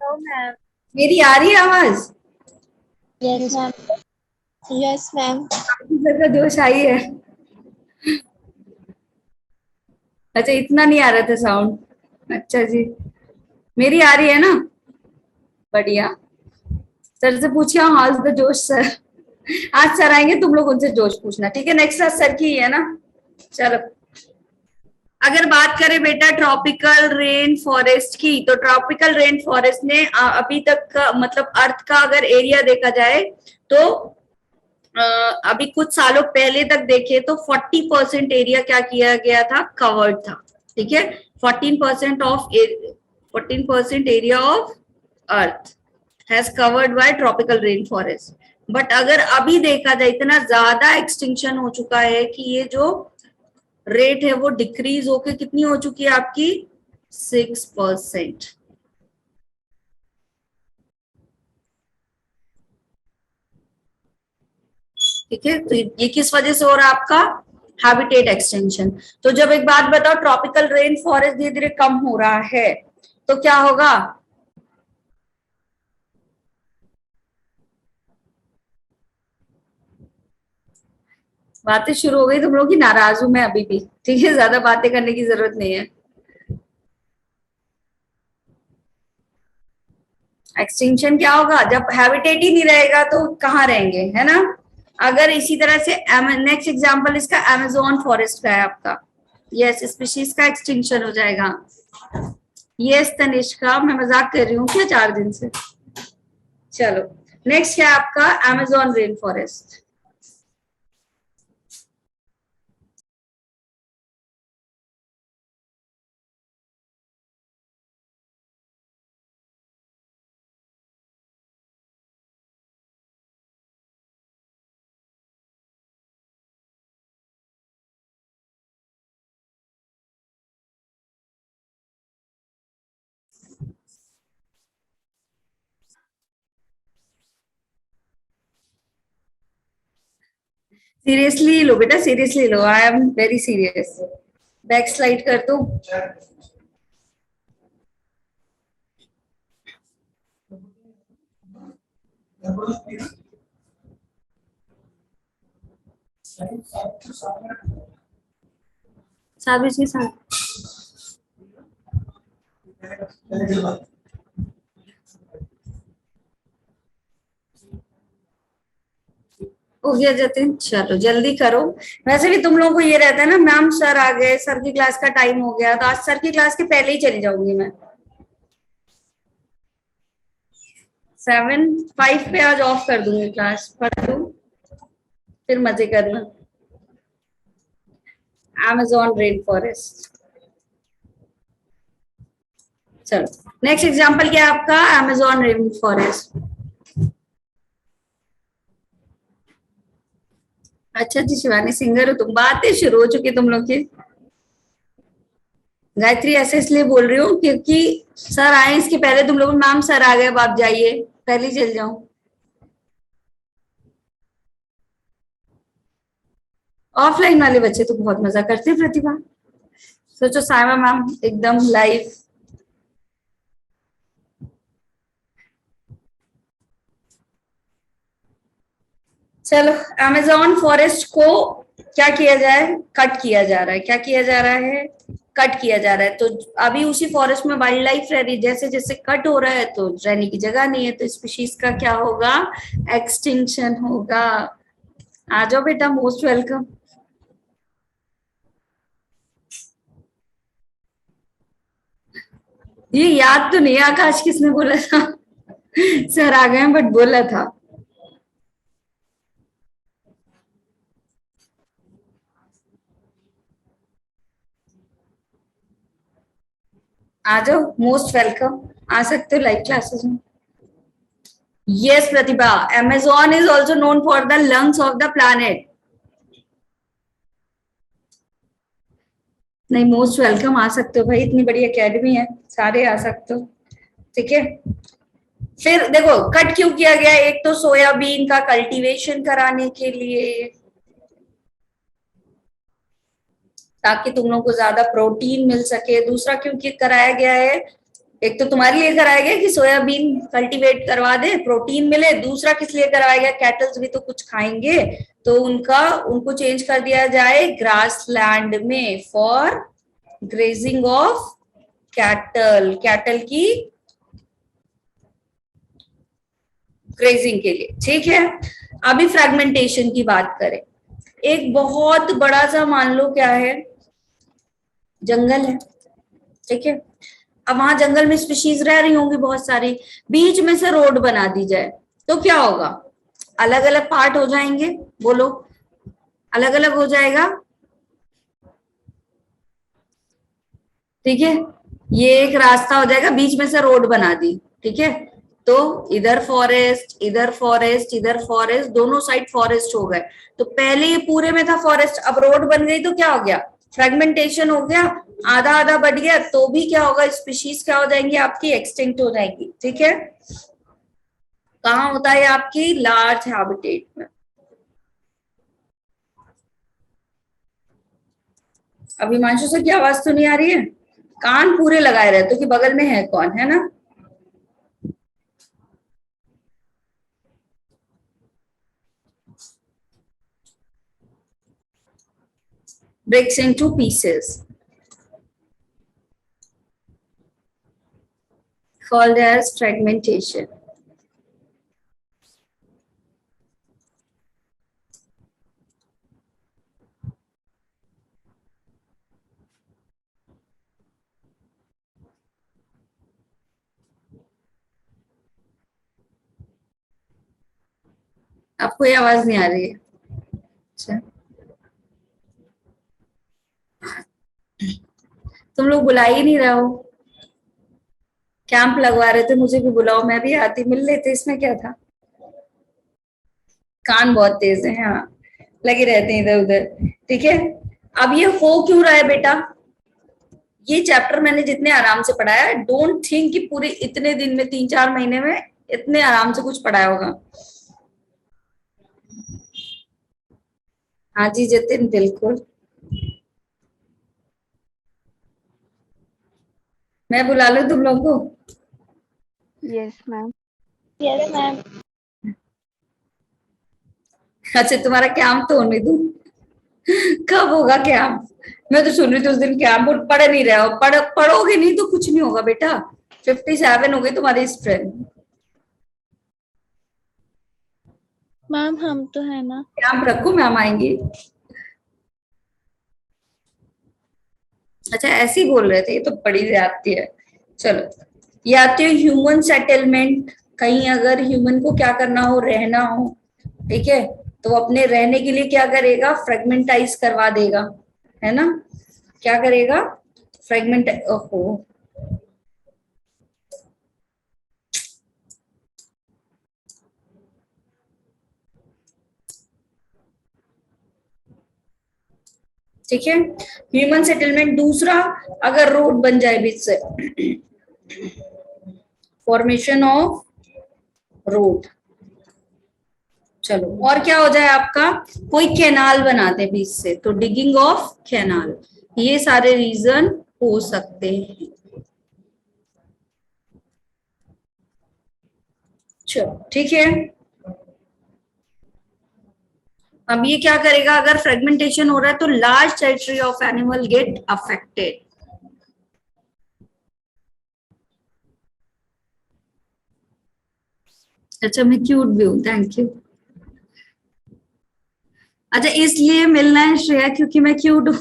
No, ma'am. मेरी आ रही है आवाज? Yes, ma'am. Yes, ma'am. Officer का जोश आई है। अच्छा, इतना नहीं आ रहा था साउंड। अच्छा जी, मेरी आ रही है ना? बढ़िया। सर से पूछिए हाउ इज द जोश सर। आज सर आएंगे, तुम लोग उनसे जोश पूछना, ठीक है? नेक्स्ट आज सर की है ना। चलो, अगर बात करें बेटा ट्रॉपिकल रेन फॉरेस्ट की, तो ट्रॉपिकल रेन फॉरेस्ट ने अभी तक का मतलब अर्थ का अगर एरिया देखा जाए तो अभी कुछ सालों पहले तक देखे तो 40% एरिया क्या किया गया था, कवर्ड था। ठीक है, 14% of 14% area of earth has covered by tropical rain forest. But अगर अभी देखा जाए इतना ज्यादा एक्सटिंक्शन हो चुका है कि ये जो रेट है वो डिक्रीज होके कितनी हो चुकी है आपकी, 6%। ठीक है, तो ये किस वजह से हो रहा है आपका, हैबिटेट एक्सटेंशन। तो जब एक बात बताओ, ट्रॉपिकल रेन फॉरेस्ट धीरे धीरे कम हो रहा है तो क्या होगा, बातें शुरू हो गई तुम लोग की, नाराज हूं मैं अभी भी। ठीक है, ज्यादा बातें करने की जरूरत नहीं है। एक्सटिंक्शन क्या होगा, जब हैबिटेट ही नहीं रहेगा तो कहाँ रहेंगे, है ना? अगर इसी तरह से नेक्स्ट एग्जांपल इसका अमेजोन फॉरेस्ट का है आपका, यस, स्पीशीज का एक्सटिंक्शन हो जाएगा। यस तनिष्का, मैं मजाक कर रही हूँ क्या 4 दिन से। चलो, नेक्स्ट है आपका अमेजोन रेन फॉरेस्ट। सीरियसली लो बेटा, seriously low, I am very serious. Back slide कर दो। साबिश के साथ हो गया जतिन, चलो जल्दी करो। वैसे भी तुम लोगों को ये रहता है ना, मैम सर आ गए, सर की क्लास का टाइम हो गया, तो आज सर की क्लास के पहले ही चली जाऊंगी मैं। 7:05 पे आज ऑफ कर दूंगी क्लास, पढ़ लूं फिर मजे करना। Amazon rain forest. चलो, नेक्स्ट एग्जांपल क्या है आपका, अमेजोन रेन फॉरेस्ट। अच्छा जी शिवानी, सिंगर हो तुम, बातें शुरू हो चुकी तुम लोग की। गायत्री ऐसे इसलिए बोल रही हूँ क्योंकि सर आए इसके पहले तुम लोग, मैम सर आ गए अब आप जाइए, पहले ही चल जाऊं। ऑफलाइन वाले बच्चे तो बहुत मजा करते हैं प्रतिभा। सोचो साइमा मैम एकदम लाइव। चलो, अमेजोन फॉरेस्ट को क्या किया जाए, कट किया जा रहा है। क्या किया जा रहा है, कट किया जा रहा है। तो अभी उसी फॉरेस्ट में वाइल्ड लाइफ रह रही, जैसे जैसे कट हो रहा है तो रहने की जगह नहीं है, तो स्पीशीज का क्या होगा, एक्सटिंक्शन होगा। आ जाओ बेटा, मोस्ट वेलकम। ये याद तो नहीं आकाश किसने बोला था। सर आ गए बट बोला था। आ जाओ, मोस्ट वेलकम, आ सकते हो लाइव क्लासेस में। Yes Pratibha, Amazon is also known for the lungs of the planet. नहीं, मोस्ट वेलकम, आ सकते हो भाई, इतनी बड़ी एकेडमी है, सारे आ सकते हो। ठीक है, फिर देखो कट क्यों किया गया, एक तो सोयाबीन का कल्टीवेशन कराने के लिए, ताकि तुम लोगों को ज्यादा प्रोटीन मिल सके। दूसरा क्योंकि कराया गया है, एक तो तुम्हारे लिए कराया गया कि सोयाबीन कल्टीवेट करवा दे, प्रोटीन मिले। दूसरा किस लिए कराया गया, कैटल्स भी तो कुछ खाएंगे, तो उनको चेंज कर दिया जाए ग्रास लैंड में for grazing of cattle, cattle की ग्रेजिंग के लिए। ठीक है, अभी फ्रेगमेंटेशन की बात करें। एक बहुत बड़ा सा मान लो क्या है, जंगल है, ठीक है। अब वहां जंगल में स्पीशीज रह रही होंगी बहुत सारी, बीच में से रोड बना दी जाए तो क्या होगा, अलग अलग पार्ट हो जाएंगे, बोलो अलग अलग हो जाएगा। ठीक है, ये एक रास्ता हो जाएगा, बीच में से रोड बना दी, ठीक है। तो इधर फॉरेस्ट, इधर फॉरेस्ट, इधर फॉरेस्ट, दोनों साइड फॉरेस्ट हो गए। तो पहले ये पूरे में था फॉरेस्ट, अब रोड बन गई तो क्या हो गया, फ्रेगमेंटेशन हो गया, आधा आधा बढ़ गया, तो भी क्या होगा, स्पीशीज क्या हो जाएंगी आपकी, एक्सटिंक्ट हो जाएंगी। ठीक है, कहाँ होता है आपकी, लार्ज हैबिटेट में। अभी हिमांशु से की आवाज तो नहीं आ रही है, कान पूरे लगाए रहते हो कि बगल में है कौन, है ना। Breaks into pieces called as fragmentation. आपको ये आवाज नहीं आ रही है, अच्छा। तुम लोग बुला ही नहीं रहे हो, कैंप लगवा रहे थे, मुझे भी बुलाओ, मैं भी आती, मिल लेते, इसमें क्या था। कान बहुत तेज है, हाँ लगे रहते हैं इधर उधर। ठीक है, अब ये हो क्यों रहा है बेटा, ये चैप्टर मैंने जितने आराम से पढ़ाया, डोंट थिंक कि पूरे इतने दिन में 3-4 महीने में इतने आराम से कुछ पढ़ाया होगा। हाँ जी जतिन, बिल्कुल। मैं बुला लूं तुम लोगों को? Yes ma'am. Yes, ma'am. अच्छा, तुम्हारा कैंप तो होने दो, कब होगा कैंप? मैं तो सुन रही थी उस दिन कैंप, पढ़ नहीं रहे हो, पढ़ोगे नहीं तो कुछ नहीं होगा बेटा। 57 हो गई तुम्हारी स्ट्रेंथ। मैम हम तो है ना। कैंप रखो, मैम आएंगी। अच्छा ऐसे ही बोल रहे थे, ये तो बड़ी ज्यादती है। चलो, ये आती है ह्यूमन सेटलमेंट। कहीं अगर ह्यूमन को क्या करना हो, रहना हो, ठीक है, तो वो अपने रहने के लिए क्या करेगा, फ्रेगमेंटाइज करवा देगा, है ना। क्या करेगा, फ्रेगमेंट, ओहो ठीक है, ह्यूमन सेटलमेंट। दूसरा, अगर रोड बन जाए बीच से, फॉर्मेशन ऑफ रोड। चलो, और क्या हो जाए आपका, कोई कैनाल बना दे बीच से, तो डिगिंग ऑफ कैनाल। ये सारे रीजन हो सकते हैं। चलो ठीक है, अब ये क्या करेगा, अगर फ्रेगमेंटेशन हो रहा है तो large territory of animal get affected. अच्छा, मैं क्यूट भी हूँ, थैंक यू। अच्छा, इसलिए मिलना है श्रेया क्योंकि मैं क्यूट हूँ?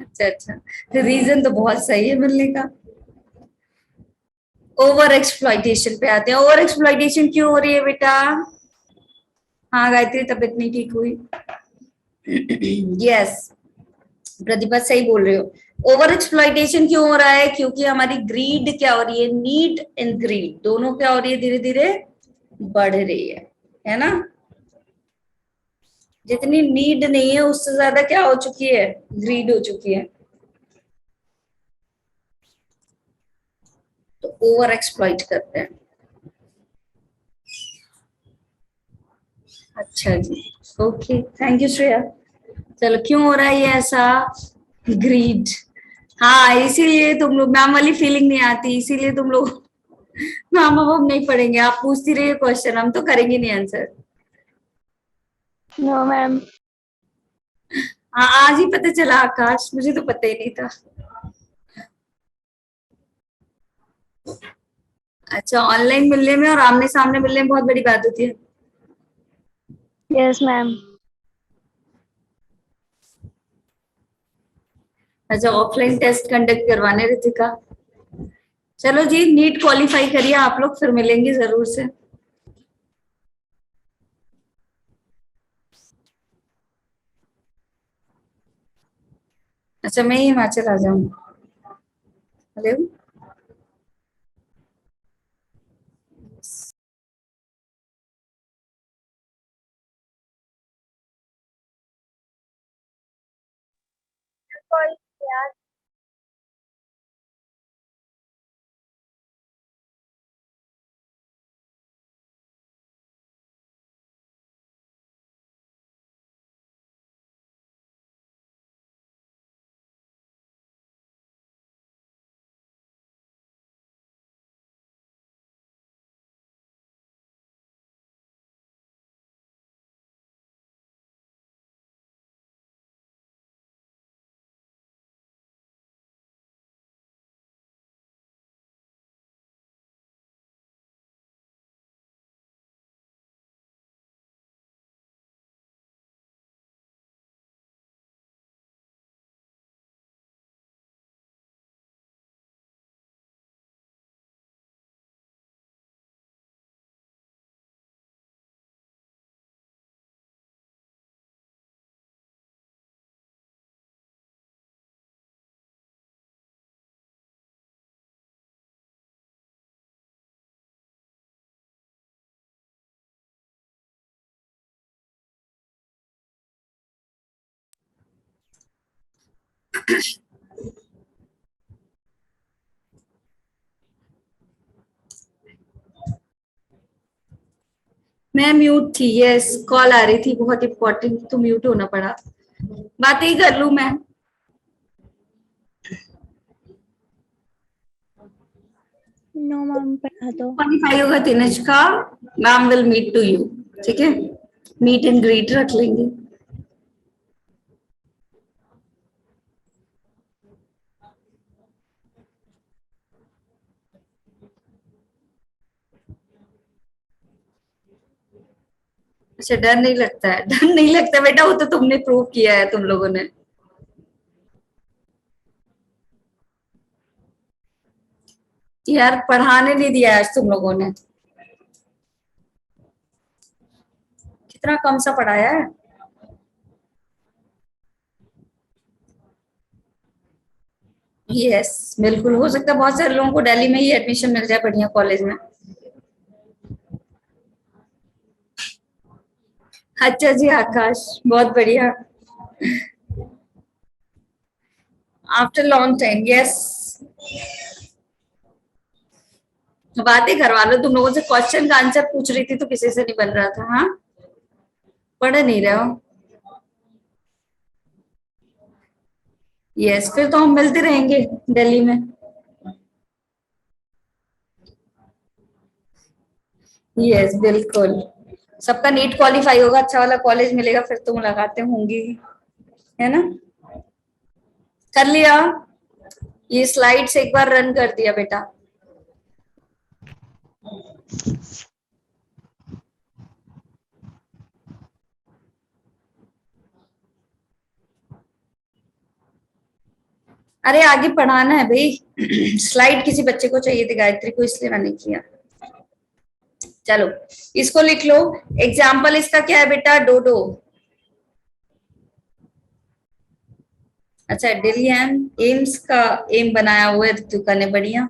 अच्छा अच्छा, रीजन तो बहुत सही है मिलने का। ओवर एक्सप्लॉइटेशन पे आते हैं। ओवर एक्सप्लॉइटेशन क्यों हो रही है बेटा? हाँ गायत्री, तबीयत नहीं ठीक हुई। यस प्रतिभा, सही बोल रहे हो। ओवर एक्सप्लॉइटेशन क्यों हो रहा है, क्योंकि हमारी ग्रीड क्या हो रही है, नीड एंड ग्रीड दोनों क्या हो रही है, धीरे धीरे बढ़ रही है ना। जितनी नीड नहीं है उससे ज्यादा क्या हो चुकी है, ग्रीड हो चुकी है। तो ओवर एक्सप्लॉइट करते हैं। अच्छा जी, ओके, थैंक यू श्रेया। चलो, क्यों हो रहा है ये ऐसा, ग्रीड। हाँ, इसीलिए तुम लोग मैम वाली फीलिंग नहीं आती, इसीलिए तुम लोग मैम अब हम नहीं पढ़ेंगे, आप पूछती रहिए क्वेश्चन, हम तो करेंगे नहीं आंसर। No, ma'am. हाँ, आज ही पता चला आकाश, मुझे तो पता ही नहीं था। अच्छा, ऑनलाइन मिलने में और आमने सामने मिलने में बहुत बड़ी बात होती है। Yes, ma'am. अच्छा, ऑफलाइन टेस्ट कंडक्ट करवाने रितिका। चलो जी, नीट क्वालिफाई करिए आप लोग, फिर मिलेंगे जरूर से। अच्छा, मैं ही हिमाचल आ जाऊं। हेलो। मैं म्यूट थी, यस, कॉल आ रही थी बहुत इंपॉर्टेंट, तो म्यूट होना पड़ा। बातें ही कर लूं मैं। No, ma'am. पढ़ा दो। क्वालिफाई होगा तिनज का, ma'am will meet to you. ठीक है, मीट एंड ग्रीट रख लेंगे। अच्छा, डर नहीं लगता है, डर नहीं लगता बेटा, वो तो तुमने प्रूव किया है तुम लोगों ने। यार, पढ़ाने नहीं दिया आज तुम लोगों ने, कितना कम सा पढ़ाया है। यस, बिल्कुल हो सकता है बहुत सारे लोगों को दिल्ली में ही एडमिशन मिल जाए बढ़िया कॉलेज में। अच्छा जी आकाश, बहुत बढ़िया। After long time, yes. बातें करवा लो, तुम लोगों से क्वेश्चन का आंसर पूछ रही थी तो किसी से नहीं बन रहा था। हाँ, पढ़ नहीं रहे हो। यस, फिर तो हम मिलते रहेंगे दिल्ली में। यस, बिल्कुल। सबका नीट क्वालिफाई होगा, अच्छा वाला कॉलेज मिलेगा, फिर तो मुलाकातें होंगी, है ना। कर लिया, ये स्लाइड्स एक बार रन कर दिया बेटा। अरे आगे पढ़ाना है भाई। स्लाइड किसी बच्चे को चाहिए थी, गायत्री को, इसलिए मैंने किया। चलो, इसको लिख लो। एग्जाम्पल इसका क्या है बेटा? डोडो। अच्छा, डिलियन एम्स का एम बनाया हुआ है ऋतुका ने, बढ़िया।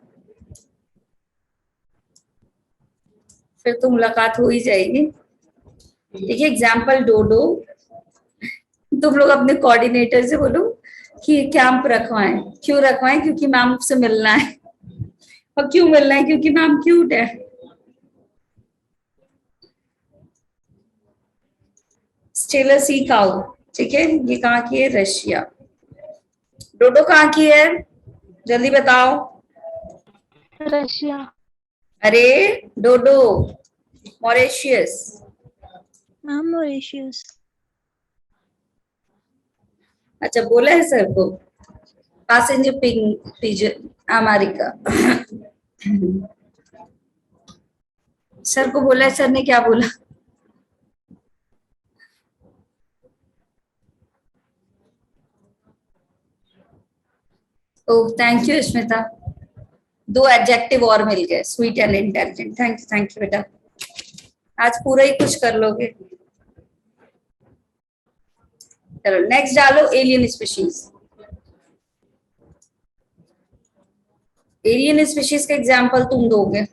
फिर तो मुलाकात हो ही जाएगी। ठीक है, एग्जाम्पल डोडो। तुम लोग अपने कोऑर्डिनेटर से बोलो कि कैंप रखवाएं। क्यों रखवाएं? क्योंकि मैम से मिलना है। और क्यों मिलना है? क्योंकि मैम क्यूट है। स्टेलर सी काउ, ठीक है, ये कहाँ की है? रशिया। डोडो कहाँ की है? जल्दी बताओ। Russia. अरे डोडो, मॉरिशियस। Ma'am, Mauritius. अच्छा बोला है सर को। Passenger pigeon America. सर को बोला है, सर ने क्या बोला? Oh thank you Smita, 2 adjective और मिल गए, sweet and intelligent. Thank you बेटा, आज पूरा ही कुछ कर लोगे। चलो नेक्स्ट डालो, एलियन स्पीशीज। एलियन स्पीशीज का एग्जाम्पल तुम दोगे।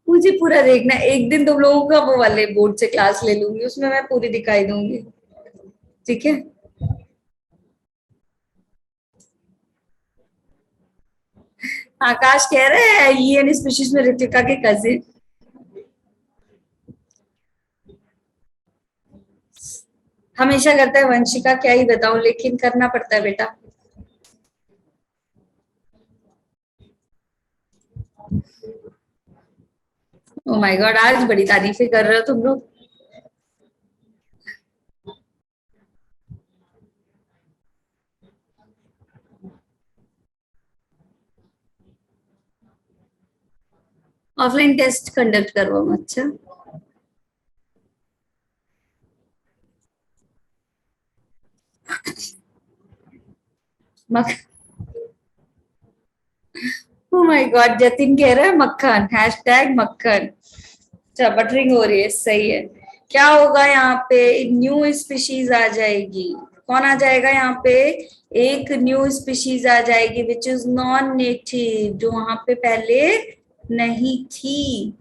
मुझे पूरा देखना, एक दिन तुम लोगों का वो वाले बोर्ड से क्लास ले लूंगी, उसमें मैं पूरी दिखाई दूंगी, ठीक है। आकाश कह रहे हैं एलियन स्पीशीज में ऋतिका के कजिन। हमेशा करता है वंशिका, क्या ही बताऊं, लेकिन करना पड़ता है बेटा। ओ माय गॉड, आज बड़ी तारीफें कर रहे हो तुम लोग। ऑफलाइन टेस्ट कंडक्ट करवाओ, अच्छा। मक ओ माय गॉड, जतिन कह रहा है मक्खन, हैशटैग मक्खन। अच्छा बटरिंग हो रही है, सही है। क्या होगा यहाँ पे, न्यू स्पीशीज आ जाएगी। कौन आ जाएगा यहाँ पे? एक न्यू स्पीशीज आ जाएगी विच इज नॉन नेटिव, जो वहां पे पहले नहीं थी।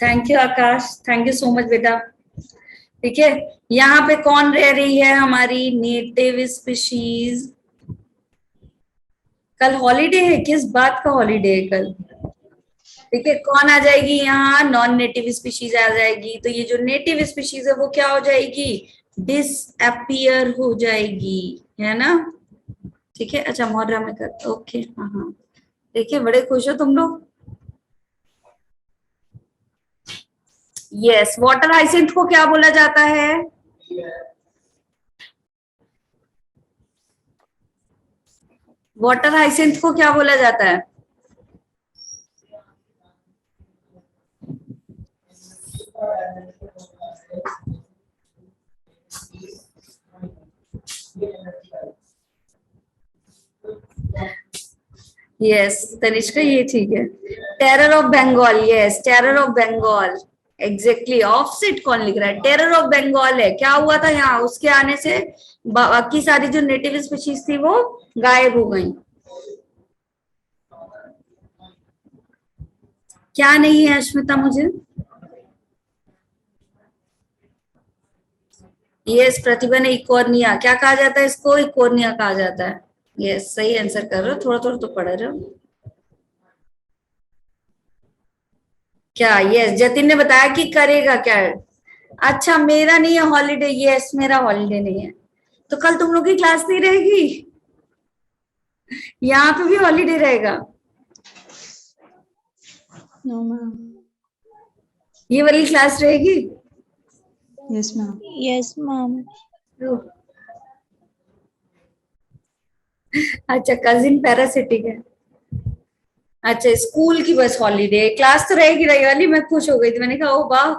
Thank you Akash, thank you so much बेटा। ठीक है, यहाँ पे कौन रह रही है हमारी नेटिव स्पीशीज। कल हॉलीडे है, किस बात का हॉलीडे है कल? ठीक है, कौन आ जाएगी यहाँ? नॉन नेटिव स्पीशीज आ जाएगी। तो ये जो नेटिव स्पीशीज है वो क्या हो जाएगी? डिसअपियर हो जाएगी, है ना। ठीक है, अच्छा मोहर्रम में कर, ओके हाँ हाँ। देखिए बड़े खुश हो तुम लोग। यस, वाटर हाइसिंथ को क्या बोला जाता है? वाटर हाइसिंथ को क्या बोला जाता है? यस तनिष्का, ये ठीक है। Terror of Bengal, yes terror of Bengal, exactly. Offset कौन लिख रहा है? टेरर ऑफ बंगाल है। क्या हुआ था यहाँ, उसके आने से बाकी सारी जो नेटिव स्पीशीज थी वो गायब हो गई। क्या नहीं है अश्मिता मुझे? यस प्रतिभा ने इकोर्निया, क्या कहा जाता है इसको? इकोर्निया कहा जाता है। यस सही आंसर कर रहे हो, थोड़ा थोड़ा तो पढ़ रहे हो। क्या? यस जतिन ने बताया कि करेगा क्या। अच्छा मेरा नहीं है हॉलीडे, यस मेरा हॉलीडे नहीं है, तो कल तुम लोग की क्लास नहीं रहेगी, यहाँ पे भी हॉलीडे रहेगा। No, ma'am. ये वाली क्लास रहेगी। Yes, ma'am. Yes, ma'am. अच्छा कजिन पैरासिटिक है। अच्छा स्कूल की बस हॉलीडे, क्लास तो रहेगी रही वाली। मैं खुश हो गई थी, मैंने कहा ओ वाह।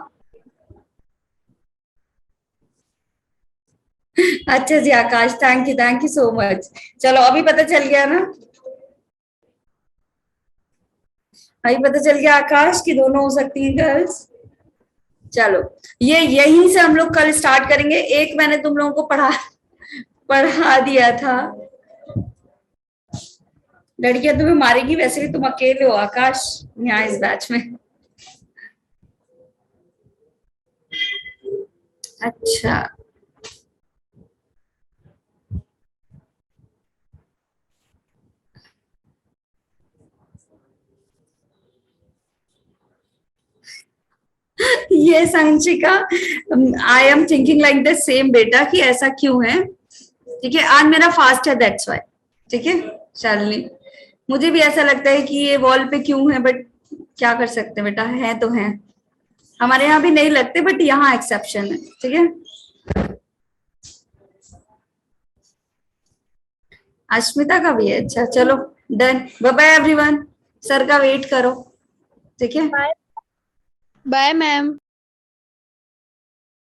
अच्छा जी आकाश, थैंक यू सो मच। चलो अभी पता चल गया ना, अभी पता चल गया आकाश कि दोनों हो सकती हैं गर्ल्स। चलो ये यहीं से हम लोग कल स्टार्ट करेंगे। एक मैंने तुम लोगों को पढ़ा दिया था। लड़कियां तुम्हें मारेगी, वैसे भी तुम अकेले हो आकाश यहाँ इस बैच में। अच्छा ये Sanshika, I am thinking like the same बेटा कि ऐसा क्यों है। ठीक है, आज मेरा फास्ट है दैट्स वाई। ठीक है शालिनी, मुझे भी ऐसा लगता है कि ये वॉल पे क्यों है, बट क्या कर सकते हैं बेटा, है तो है। हमारे यहाँ भी नहीं लगते बट यहाँ एक्सेप्शन है। ठीक है, अश्मिता का भी है। अच्छा चलो done, bye bye everyone, sir का वेट करो। ठीक है, बाय मैम।